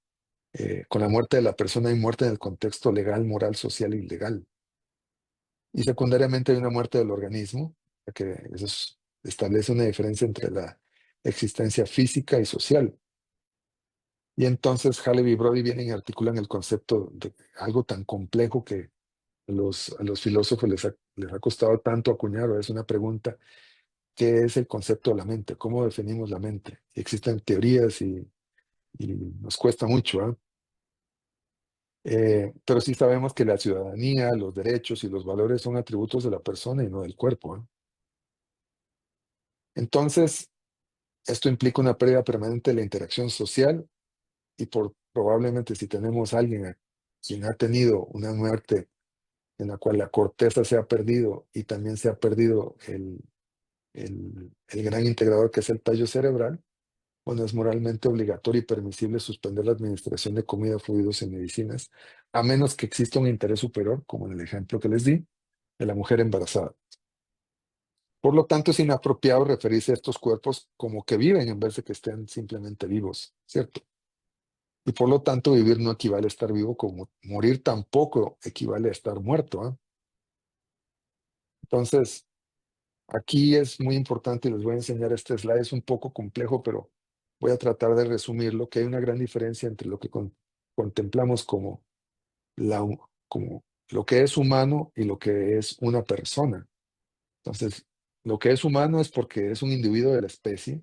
con la muerte de la persona hay muerte en el contexto legal, moral, social y legal. Y secundariamente hay una muerte del organismo, que establece una diferencia entre la existencia física y social. Y entonces Haleb y Brody vienen y articulan el concepto de algo tan complejo que a los filósofos les ha costado tanto acuñar, o es una pregunta: ¿qué es el concepto de la mente? ¿Cómo definimos la mente? Y existen teorías y nos cuesta mucho, ¿ah? Pero sí sabemos que la ciudadanía, los derechos y los valores son atributos de la persona y no del cuerpo, ¿ah? Entonces, esto implica una pérdida permanente de la interacción social y probablemente si tenemos a alguien quien ha tenido una muerte en la cual la corteza se ha perdido y también se ha perdido el gran integrador que es el tallo cerebral, bueno, es moralmente obligatorio y permisible suspender la administración de comida, fluidos y medicinas, a menos que exista un interés superior, como en el ejemplo que les di, de la mujer embarazada. Por lo tanto, es inapropiado referirse a estos cuerpos como que viven en vez de que estén simplemente vivos, ¿cierto? Y por lo tanto, vivir no equivale a estar vivo, como morir tampoco equivale a estar muerto, ¿eh? Entonces, aquí es muy importante y les voy a enseñar este slide, es un poco complejo, pero voy a tratar de resumirlo, que hay una gran diferencia entre lo que contemplamos como lo que es humano y lo que es una persona. Entonces, lo que es humano es porque es un individuo de la especie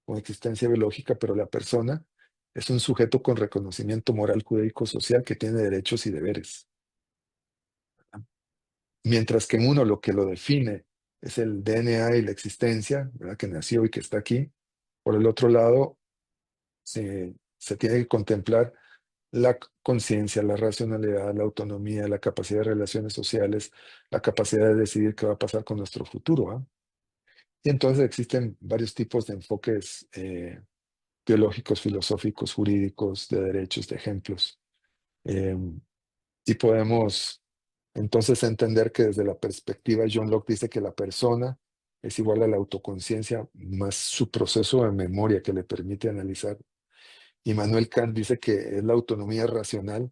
con existencia biológica, pero la persona es un sujeto con reconocimiento moral, jurídico, social que tiene derechos y deberes. Mientras que en uno lo que lo define es el DNA y la existencia, ¿verdad? Que nació y que está aquí. Por el otro lado, se tiene que contemplar la conciencia, la racionalidad, la autonomía, la capacidad de relaciones sociales, la capacidad de decidir qué va a pasar con nuestro futuro, ¿ah? Y entonces existen varios tipos de enfoques biológicos, filosóficos, jurídicos, de derechos, de ejemplos. Eh, y podemos entonces entender que desde la perspectiva, John Locke dice que la persona es igual a la autoconciencia más su proceso de memoria que le permite analizar. Y Manuel Kant dice que es la autonomía racional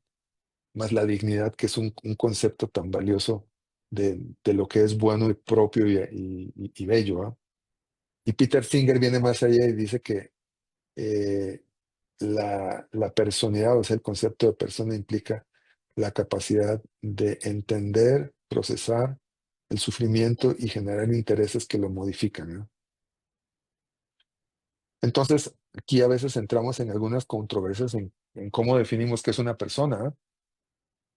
más la dignidad, que es un concepto tan valioso de lo que es bueno y propio y bello, ¿ah? Y Peter Singer viene más allá y dice que la personalidad, o sea, el concepto de persona implica la capacidad de entender, procesar el sufrimiento y generar intereses que lo modifican, ¿no? Entonces, aquí a veces entramos en algunas controversias en cómo definimos qué es una persona, ¿eh?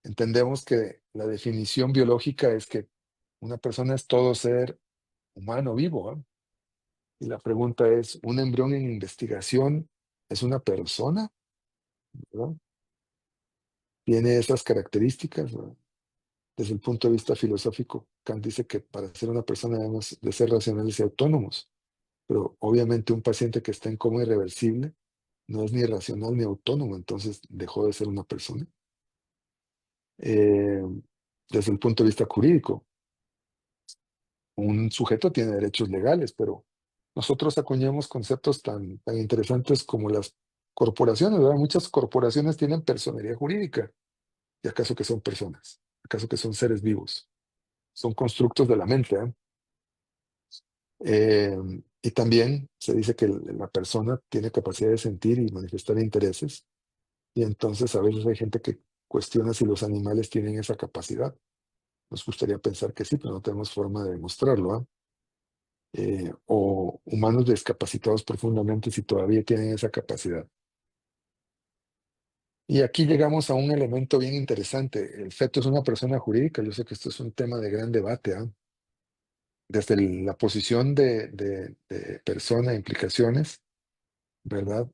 Entendemos que la definición biológica es que una persona es todo ser humano vivo, ¿eh? Y la pregunta es, ¿un embrión en investigación es una persona? ¿Verdad? tiene esas características, ¿no? Desde el punto de vista filosófico, Kant dice que para ser una persona debemos de ser racionales y autónomos, pero obviamente un paciente que está en coma irreversible no es ni racional ni autónomo, entonces dejó de ser una persona. Desde el punto de vista jurídico, un sujeto tiene derechos legales, pero nosotros acuñamos conceptos tan interesantes como las corporaciones, ¿verdad? Muchas corporaciones tienen personería jurídica. ¿Y acaso que son personas? ¿Acaso que son seres vivos? Son constructos de la mente, ¿eh? Y también se dice que la persona tiene capacidad de sentir y manifestar intereses, y entonces a veces hay gente que cuestiona si los animales tienen esa capacidad. Nos gustaría pensar que sí, pero no tenemos forma de demostrarlo, ¿ah? O humanos discapacitados profundamente si todavía tienen esa capacidad. Y aquí llegamos a un elemento bien interesante. El feto es una persona jurídica. Yo sé que esto es un tema de gran debate, ¿ah? Desde la posición de persona, implicaciones, ¿verdad?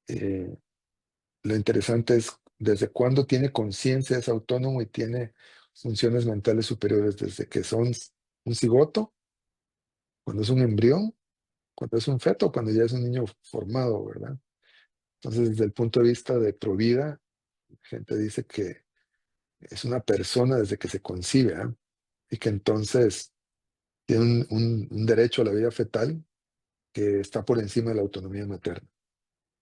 Lo interesante es desde cuándo tiene conciencia, es autónomo y tiene funciones mentales superiores, desde que son un cigoto, cuando es un embrión, cuando es un feto, cuando ya es un niño formado, ¿verdad? Entonces, desde el punto de vista de provida, gente dice que es una persona desde que se concibe, ¿eh? Y que entonces tiene un derecho a la vida fetal que está por encima de la autonomía materna.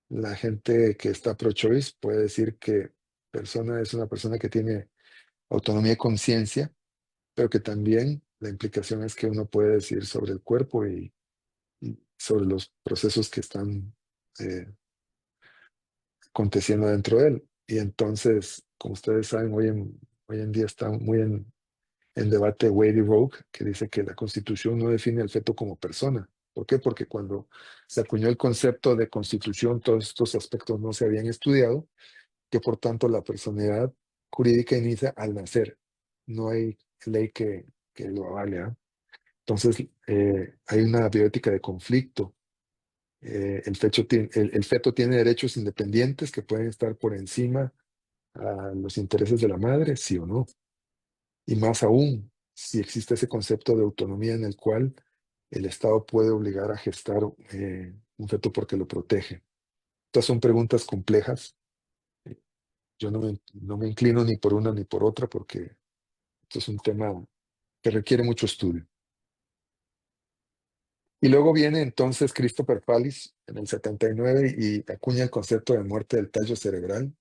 La gente que está pro-choice puede decir que persona es una persona que tiene autonomía y conciencia, pero que también la implicación es que uno puede decir sobre el cuerpo y sobre los procesos que están aconteciendo dentro de él. Y entonces, como ustedes saben, hoy en día está muy en debate Wade y Rogue, que dice que la Constitución no define al feto como persona. ¿Por qué? Porque cuando se acuñó el concepto de constitución, todos estos aspectos no se habían estudiado, que por tanto la personalidad jurídica inicia al nacer. No hay ley que lo avale, ¿ah? Entonces, hay una bioética de conflicto. El feto tiene derechos independientes que pueden estar por encima a los intereses de la madre, sí o no. Y más aún, si existe ese concepto de autonomía en el cual el Estado puede obligar a gestar un feto porque lo protege. Estas son preguntas complejas. Yo no me inclino ni por una ni por otra porque esto es un tema que requiere mucho estudio. Y luego viene entonces Christopher Fallis en el 79 y acuña el concepto de muerte del tallo cerebral.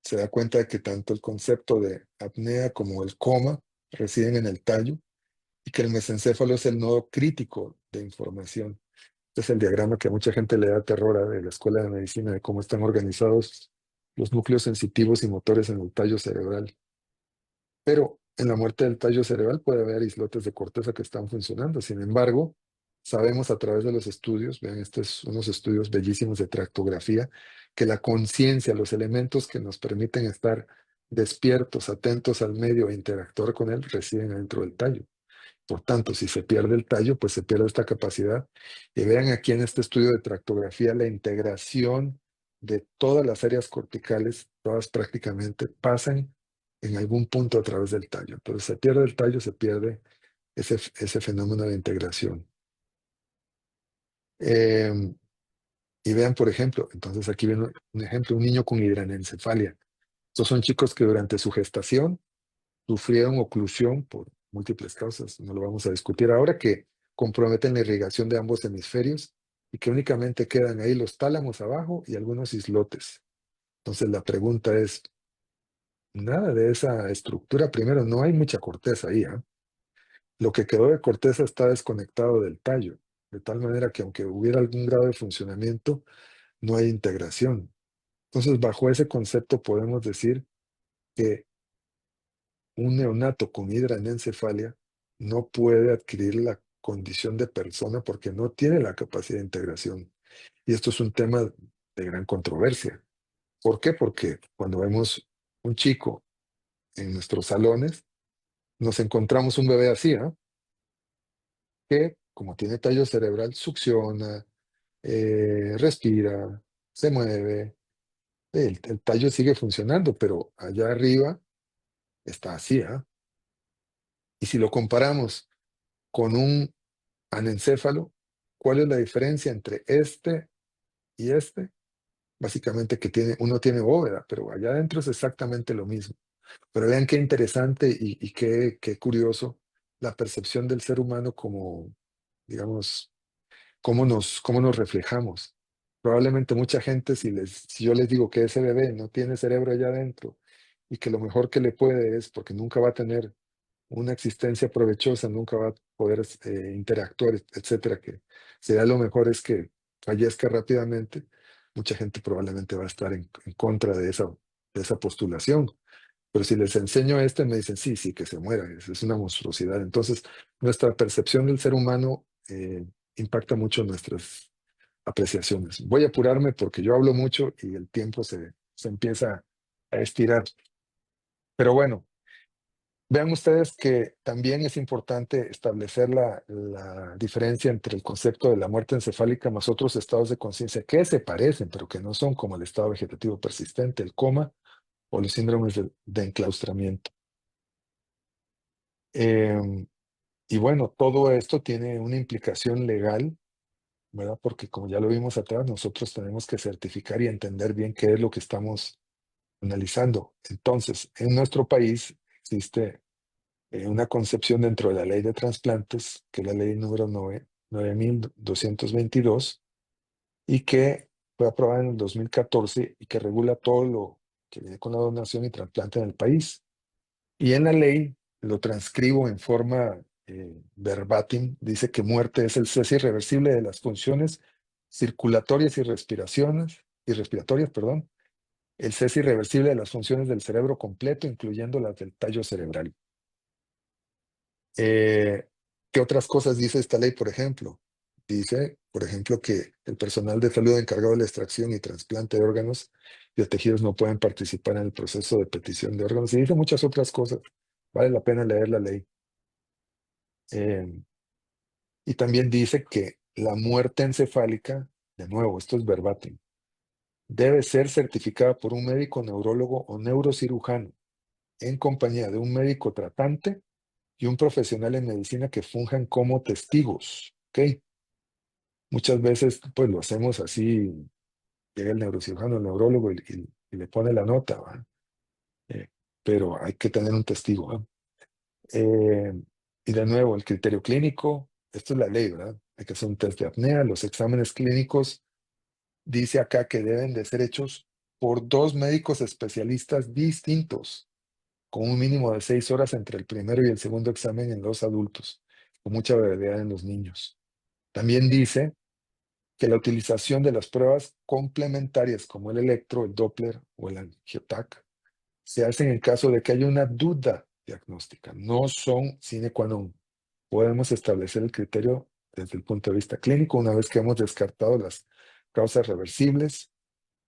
Se da cuenta de que tanto el concepto de apnea como el coma residen en el tallo y que el mesencéfalo es el nodo crítico de información. Este es el diagrama que a mucha gente le da terror de la Escuela de Medicina, de cómo están organizados los núcleos sensitivos y motores en el tallo cerebral. Pero en la muerte del tallo cerebral puede haber islotes de corteza que están funcionando. Sin embargo, sabemos a través de los estudios, vean, estos unos estudios bellísimos de tractografía, que la conciencia, los elementos que nos permiten estar despiertos, atentos al medio e interactuar con él, residen dentro del tallo. Por tanto, si se pierde el tallo, pues se pierde esta capacidad. Y vean aquí en este estudio de tractografía la integración de todas las áreas corticales, todas prácticamente pasan en algún punto a través del tallo. Entonces se pierde el tallo, se pierde ese fenómeno de integración. Eh, y vean, por ejemplo, entonces aquí viene un ejemplo, un niño con hidranencefalia. Estos son chicos que durante su gestación sufrieron oclusión por múltiples causas, no lo vamos a discutir ahora, que comprometen la irrigación de ambos hemisferios y que únicamente quedan ahí los tálamos abajo y algunos islotes. Entonces la pregunta es, nada de esa estructura, primero, no hay mucha corteza ahí, ¿eh? Lo que quedó de corteza está desconectado del tallo, de tal manera que aunque hubiera algún grado de funcionamiento, no hay integración. Entonces, bajo ese concepto podemos decir que un neonato con hidranencefalia no puede adquirir la condición de persona porque no tiene la capacidad de integración. Y esto es un tema de gran controversia. ¿Por qué? Porque cuando vemos un chico en nuestros salones, nos encontramos un bebé así, ¿ah? Que, como tiene tallo cerebral, succiona, respira, se mueve, El tallo sigue funcionando, pero allá arriba está así, ¿ah? Y si lo comparamos con un anencéfalo, ¿cuál es la diferencia entre este y este? Básicamente que uno tiene bóveda, pero allá adentro es exactamente lo mismo. Pero vean qué interesante y qué curioso la percepción del ser humano como, digamos, cómo nos reflejamos. Probablemente mucha gente, si yo les digo que ese bebé no tiene cerebro allá adentro y que lo mejor que le puede es, porque nunca va a tener una existencia provechosa, nunca va a poder interactuar, etcétera, que sería lo mejor es que fallezca rápidamente, mucha gente probablemente va a estar en contra de esa postulación. Pero si les enseño me dicen, sí, sí, que se muera, es una monstruosidad. Entonces, nuestra percepción del ser humano impacta mucho nuestras apreciaciones. Voy a apurarme porque yo hablo mucho y el tiempo se empieza a estirar. Pero bueno, vean ustedes que también es importante establecer la diferencia entre el concepto de la muerte encefálica más otros estados de conciencia que se parecen, pero que no son como el estado vegetativo persistente, el coma o los síndromes de enclaustramiento. Y bueno, todo esto tiene una implicación legal, ¿verdad? Porque como ya lo vimos atrás, nosotros tenemos que certificar y entender bien qué es lo que estamos analizando. Entonces, en nuestro país existe una concepción dentro de la ley de trasplantes, que es la ley número 9222, y que fue aprobada en el 2014 y que regula todo lo que viene con la donación y trasplante en el país. Y en la ley, lo transcribo en forma verbatim, dice que muerte es el cese irreversible de las funciones circulatorias y respiratorias, perdón, el cese irreversible de las funciones del cerebro completo, incluyendo las del tallo cerebral. ¿Qué otras cosas dice esta ley, por ejemplo? Dice, por ejemplo, que el personal de salud encargado de la extracción y trasplante de órganos y de tejidos no pueden participar en el proceso de petición de órganos. Y dice muchas otras cosas. Vale la pena leer la ley. Y también dice que la muerte encefálica, de nuevo, esto es verbatim, debe ser certificada por un médico neurólogo o neurocirujano en compañía de un médico tratante y un profesional en medicina que funjan como testigos. ¿Ok? Muchas veces pues lo hacemos así, llega el neurocirujano, el neurólogo y le pone la nota, ¿va? Pero hay que tener un testigo, ¿va? Y de nuevo, el criterio clínico, esto es la ley, ¿verdad? Hay que hacer un test de apnea. Los exámenes clínicos, dice acá que deben de ser hechos por 2 médicos especialistas distintos, con un mínimo de 6 horas entre el primero y el segundo examen en los adultos, con mucha brevedad en los niños. También dice que la utilización de las pruebas complementarias como el electro, el Doppler o el angiotac se hacen en caso de que haya una duda diagnóstica, no son sine qua non. Podemos establecer el criterio desde el punto de vista clínico una vez que hemos descartado las causas reversibles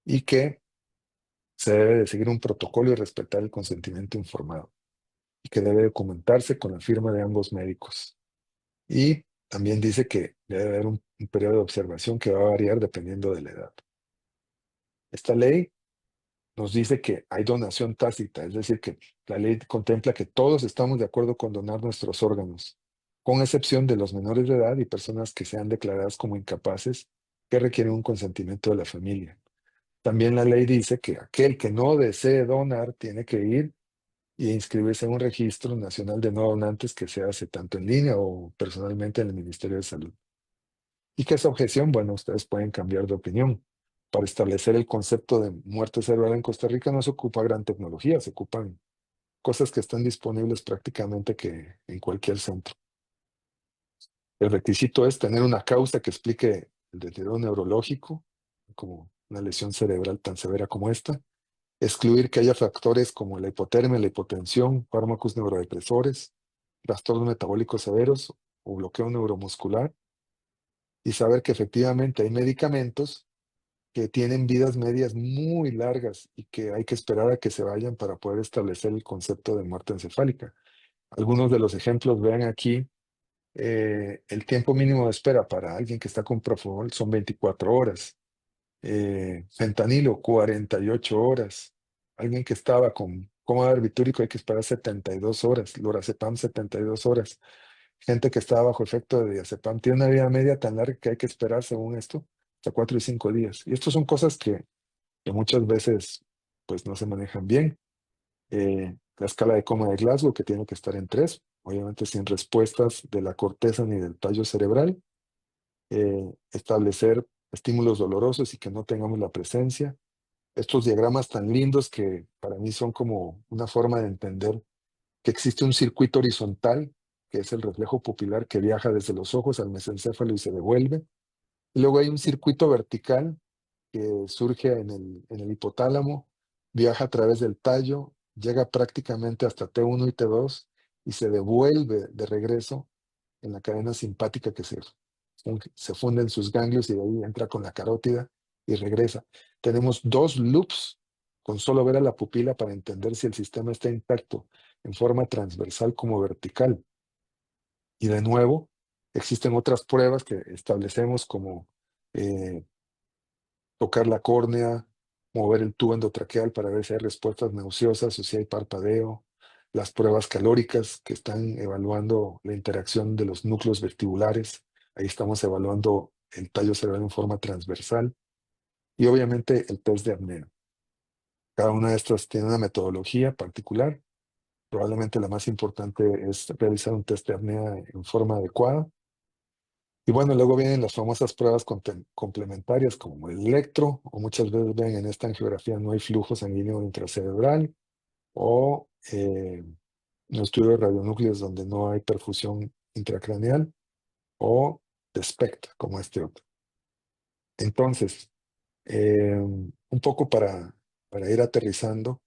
y que se debe de seguir un protocolo y respetar el consentimiento informado y que debe documentarse con la firma de ambos médicos. Y también dice que debe haber un periodo de observación que va a variar dependiendo de la edad. Esta ley nos dice que hay donación tácita, es decir, que la ley contempla que todos estamos de acuerdo con donar nuestros órganos, con excepción de los menores de edad y personas que sean declaradas como incapaces que requieren un consentimiento de la familia. También la ley dice que aquel que no desee donar tiene que ir e inscribirse en un registro nacional de no donantes que se hace tanto en línea o personalmente en el Ministerio de Salud. Y que esa objeción, bueno, ustedes pueden cambiar de opinión. Para establecer el concepto de muerte cerebral en Costa Rica no se ocupa gran tecnología, se ocupan cosas que están disponibles prácticamente que en cualquier centro. El requisito es tener una causa que explique el deterioro neurológico, como una lesión cerebral tan severa como esta, excluir que haya factores como la hipotermia, la hipotensión, fármacos neurodepresores, trastornos metabólicos severos o bloqueo neuromuscular, y saber que efectivamente hay medicamentos que tienen vidas medias muy largas y que hay que esperar a que se vayan para poder establecer el concepto de muerte encefálica. Algunos de los ejemplos, vean aquí, el tiempo mínimo de espera para alguien que está con Propofol son 24 horas. Fentanilo, 48 horas. Alguien que estaba con coma barbitúrico hay que esperar 72 horas. Lorazepam, 72 horas. Gente que estaba bajo efecto de diazepam tiene una vida media tan larga que hay que esperar, según esto, hasta 4 y 5 días. Y estas son cosas que muchas veces pues no se manejan bien. La escala de coma de Glasgow, que tiene que estar en 3, obviamente sin respuestas de la corteza ni del tallo cerebral. Establecer estímulos dolorosos y que no tengamos la presencia. Estos diagramas tan lindos que para mí son como una forma de entender que existe un circuito horizontal, que es el reflejo pupilar que viaja desde los ojos al mesencéfalo y se devuelve. Y luego hay un circuito vertical que surge en el hipotálamo, viaja a través del tallo, llega prácticamente hasta T1 y T2 y se devuelve de regreso en la cadena simpática que se funde en sus ganglios y de ahí entra con la carótida y regresa. Tenemos 2 loops con solo ver a la pupila para entender si el sistema está intacto en forma transversal como vertical. Y de nuevo, existen otras pruebas que establecemos como tocar la córnea, mover el tubo endotraqueal para ver si hay respuestas nauseosas o si hay parpadeo, las pruebas calóricas que están evaluando la interacción de los núcleos vestibulares, ahí estamos evaluando el tallo cerebral en forma transversal y obviamente el test de apnea. Cada una de estas tiene una metodología particular, probablemente la más importante es realizar un test de apnea en forma adecuada. Y bueno, luego vienen las famosas pruebas complementarias como el electro, o muchas veces ven en esta angiografía no hay flujo sanguíneo intracerebral, o un estudio de radionúcleos donde no hay perfusión intracraneal, o de SPECT, como este otro. Entonces, un poco para ir aterrizando,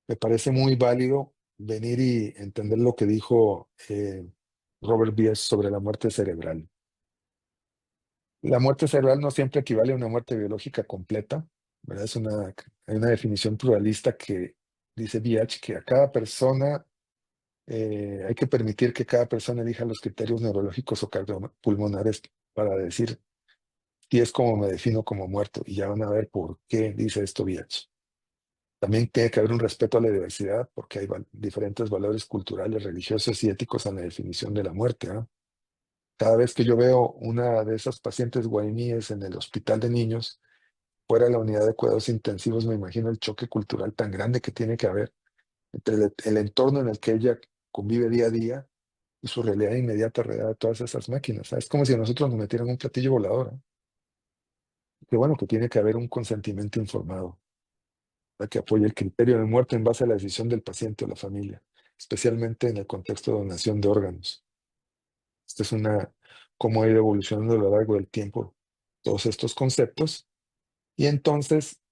me parece muy válido venir y entender lo que dijo Robert Bies sobre la muerte cerebral. La muerte cerebral no siempre equivale a una muerte biológica completa, ¿verdad? Hay una definición pluralista que dice Biach que a cada persona hay que permitir que cada persona elija los criterios neurológicos o cardiopulmonares para decir si es como me defino como muerto. Y ya van a ver por qué dice esto Biach. También tiene que haber un respeto a la diversidad porque hay diferentes valores culturales, religiosos y éticos en la definición de la muerte, ¿eh? Cada vez que yo veo una de esas pacientes guainíes en el hospital de niños, fuera de la unidad de cuidados intensivos, me imagino el choque cultural tan grande que tiene que haber entre el entorno en el que ella convive día a día y su realidad inmediata rodeada de todas esas máquinas. ¿Sabes? Es como si a nosotros nos metieran un platillo volador, ¿eh? Que bueno, que tiene que haber un consentimiento informado para que apoye el criterio de muerte en base a la decisión del paciente o la familia, especialmente en el contexto de donación de órganos. Esta es cómo ha ido evolucionando a lo largo del tiempo todos estos conceptos. Y entonces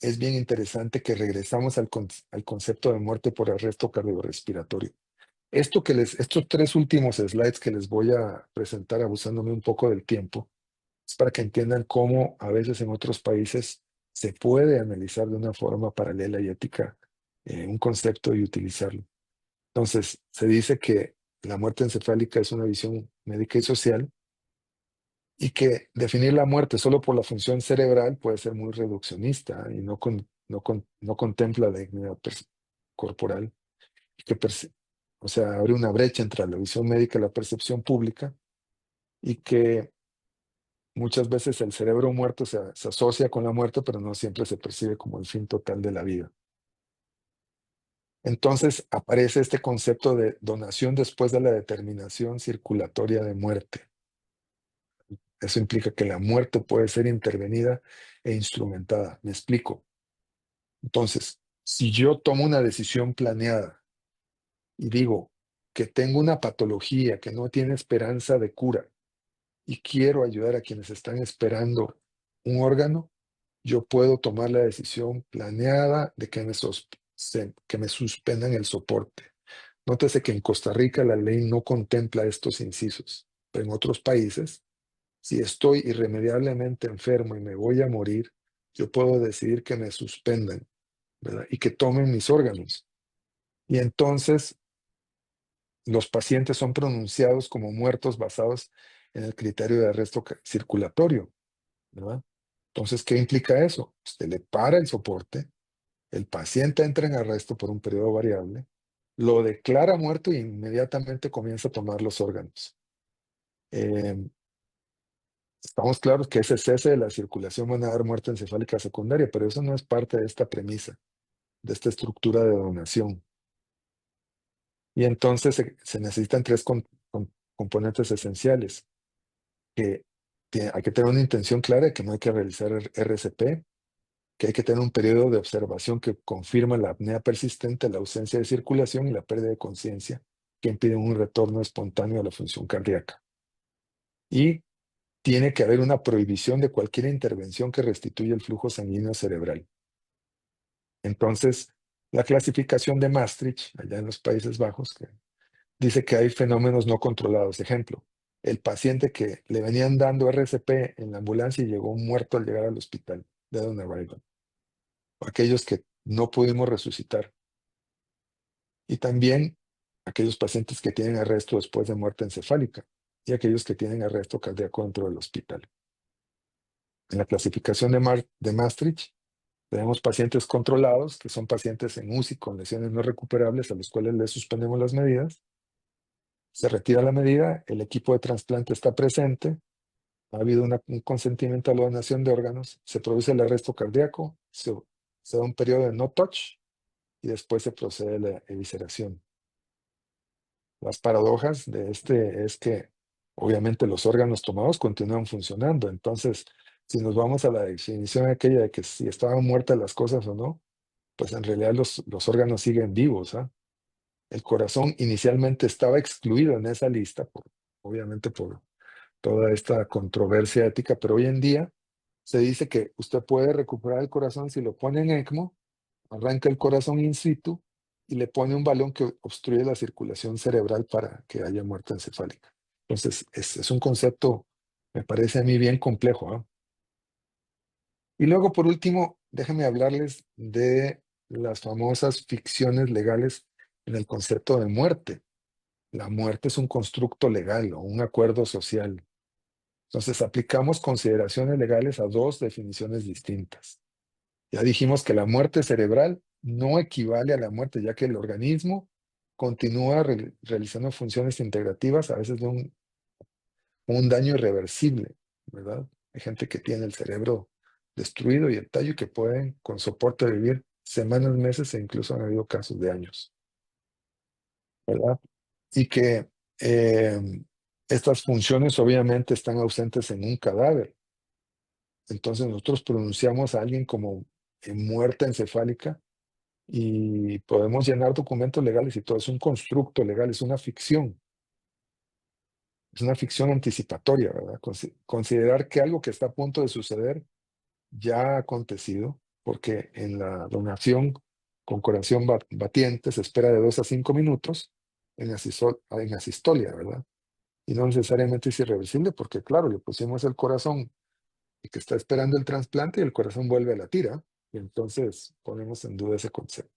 es bien interesante que regresamos al concepto de muerte por arresto cardiorrespiratorio. Estos 3 últimos slides que les voy a presentar, abusándome un poco del tiempo, es para que entiendan cómo a veces en otros países se puede analizar de una forma paralela y ética un concepto y utilizarlo. Entonces, se dice que la muerte encefálica es una visión médica y social y que definir la muerte solo por la función cerebral puede ser muy reduccionista y no contempla la dignidad corporal. Y o sea, abre una brecha entre la visión médica y la percepción pública y que muchas veces el cerebro muerto se asocia con la muerte, pero no siempre se percibe como el fin total de la vida. Entonces aparece este concepto de donación después de la determinación circulatoria de muerte. Eso implica que la muerte puede ser intervenida e instrumentada. Me explico. Entonces, si yo tomo una decisión planeada y digo que tengo una patología que no tiene esperanza de cura y quiero ayudar a quienes están esperando un órgano, yo puedo tomar la decisión planeada de que me suspendan el soporte. Nótese que en Costa Rica la ley no contempla estos incisos, pero en otros países, si estoy irremediablemente enfermo y me voy a morir, yo puedo decidir que me suspendan, ¿verdad? Y que tomen mis órganos. Y entonces los pacientes son pronunciados como muertos basados en el criterio de arresto circulatorio, ¿verdad? Entonces, ¿qué implica eso? Usted le para el soporte, el paciente entra en arresto por un periodo variable, lo declara muerto y inmediatamente comienza a tomar los órganos. Estamos claros que ese cese de la circulación van a dar muerte encefálica secundaria, pero eso no es parte de esta premisa, de esta estructura de donación. Y entonces se necesitan tres componentes esenciales, que hay que tener una intención clara de que no hay que realizar RCP, que hay que tener un periodo de observación que confirma la apnea persistente, la ausencia de circulación y la pérdida de conciencia, que impiden un retorno espontáneo a la función cardíaca. Y tiene que haber una prohibición de cualquier intervención que restituya el flujo sanguíneo cerebral. Entonces, la clasificación de Maastricht, allá en los Países Bajos, que dice que hay fenómenos no controlados. Ejemplo, el paciente que le venían dando RCP en la ambulancia y llegó muerto al llegar al hospital, dead on arrival. O aquellos que no pudimos resucitar. Y también aquellos pacientes que tienen arresto después de muerte encefálica y aquellos que tienen arresto cardíaco dentro del hospital. En la clasificación de Maastricht, tenemos pacientes controlados, que son pacientes en UCI con lesiones no recuperables a los cuales les suspendemos las medidas. Se retira la medida, el equipo de trasplante está presente, ha habido un consentimiento a la donación de órganos, se produce el arresto cardíaco, se da un periodo de no touch y después se procede a la evisceración. Las paradojas de este es que obviamente los órganos tomados continúan funcionando. Entonces, si nos vamos a la definición aquella de que si estaban muertas las cosas o no, pues en realidad los órganos siguen vivos. ¿Ah? El corazón inicialmente estaba excluido en esa lista, obviamente por toda esta controversia ética, pero hoy en día se dice que usted puede recuperar el corazón si lo pone en ECMO, arranca el corazón in situ y le pone un balón que obstruye la circulación cerebral para que haya muerte encefálica. Entonces, es un concepto, me parece a mí, bien complejo. ¿Ah? Y luego, por último, déjenme hablarles de las famosas ficciones legales en el concepto de muerte. La muerte es un constructo legal o un acuerdo social. Entonces, aplicamos consideraciones legales a dos definiciones distintas. Ya dijimos que la muerte cerebral no equivale a la muerte, ya que el organismo continúa realizando funciones integrativas, a veces de un daño irreversible, ¿verdad? Hay gente que tiene el cerebro destruido y el tallo y que pueden con soporte vivir semanas, meses e incluso han habido casos de años, ¿verdad? Y que estas funciones obviamente están ausentes en un cadáver. Entonces nosotros pronunciamos a alguien como en muerte encefálica y podemos llenar documentos legales y todo. Es un constructo legal, es una ficción. Es una ficción anticipatoria, ¿verdad? Considerar que algo que está a punto de suceder ya ha acontecido, porque en la donación con corazón batiente se espera de 2 a 5 minutos en asistolia, ¿verdad? Y no necesariamente es irreversible, porque claro, le pusimos el corazón y que está esperando el trasplante y el corazón vuelve a latir, ¿ah? Y entonces ponemos en duda ese concepto.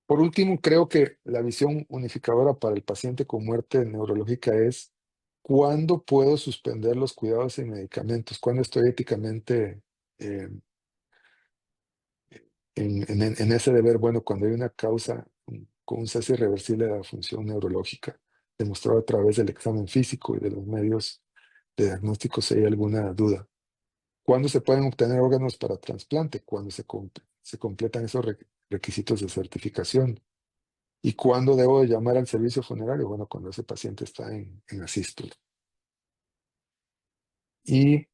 Por último, creo que la visión unificadora para el paciente con muerte neurológica es cuándo puedo suspender los cuidados y medicamentos, cuándo estoy éticamente en ese deber. Bueno, cuando hay una causa con un cese irreversible de la función neurológica, demostrado a través del examen físico y de los medios de diagnóstico si hay alguna duda. ¿Cuándo se pueden obtener órganos para trasplante? Cuando se completan esos requisitos de certificación. ¿Y cuándo debo de llamar al servicio funerario? Bueno, cuando ese paciente está en asístole. Y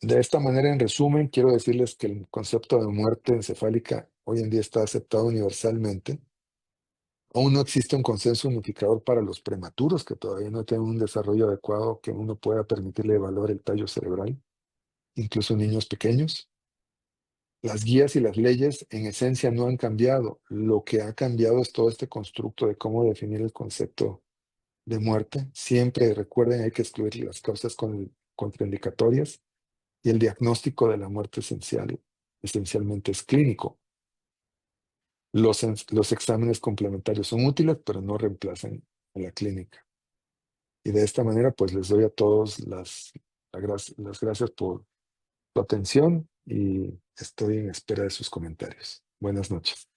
de esta manera, en resumen, quiero decirles que el concepto de muerte encefálica hoy en día está aceptado universalmente. Aún no existe un consenso unificador para los prematuros, que todavía no tienen un desarrollo adecuado que uno pueda permitirle evaluar el tallo cerebral, incluso en niños pequeños. Las guías y las leyes en esencia no han cambiado. Lo que ha cambiado es todo este constructo de cómo definir el concepto de muerte. Siempre recuerden, hay que excluir las causas contraindicatorias y el diagnóstico de la muerte esencialmente es clínico. Los exámenes complementarios son útiles, pero no reemplazan a la clínica. Y de esta manera, pues les doy a todos las gracias por su atención y estoy en espera de sus comentarios. Buenas noches.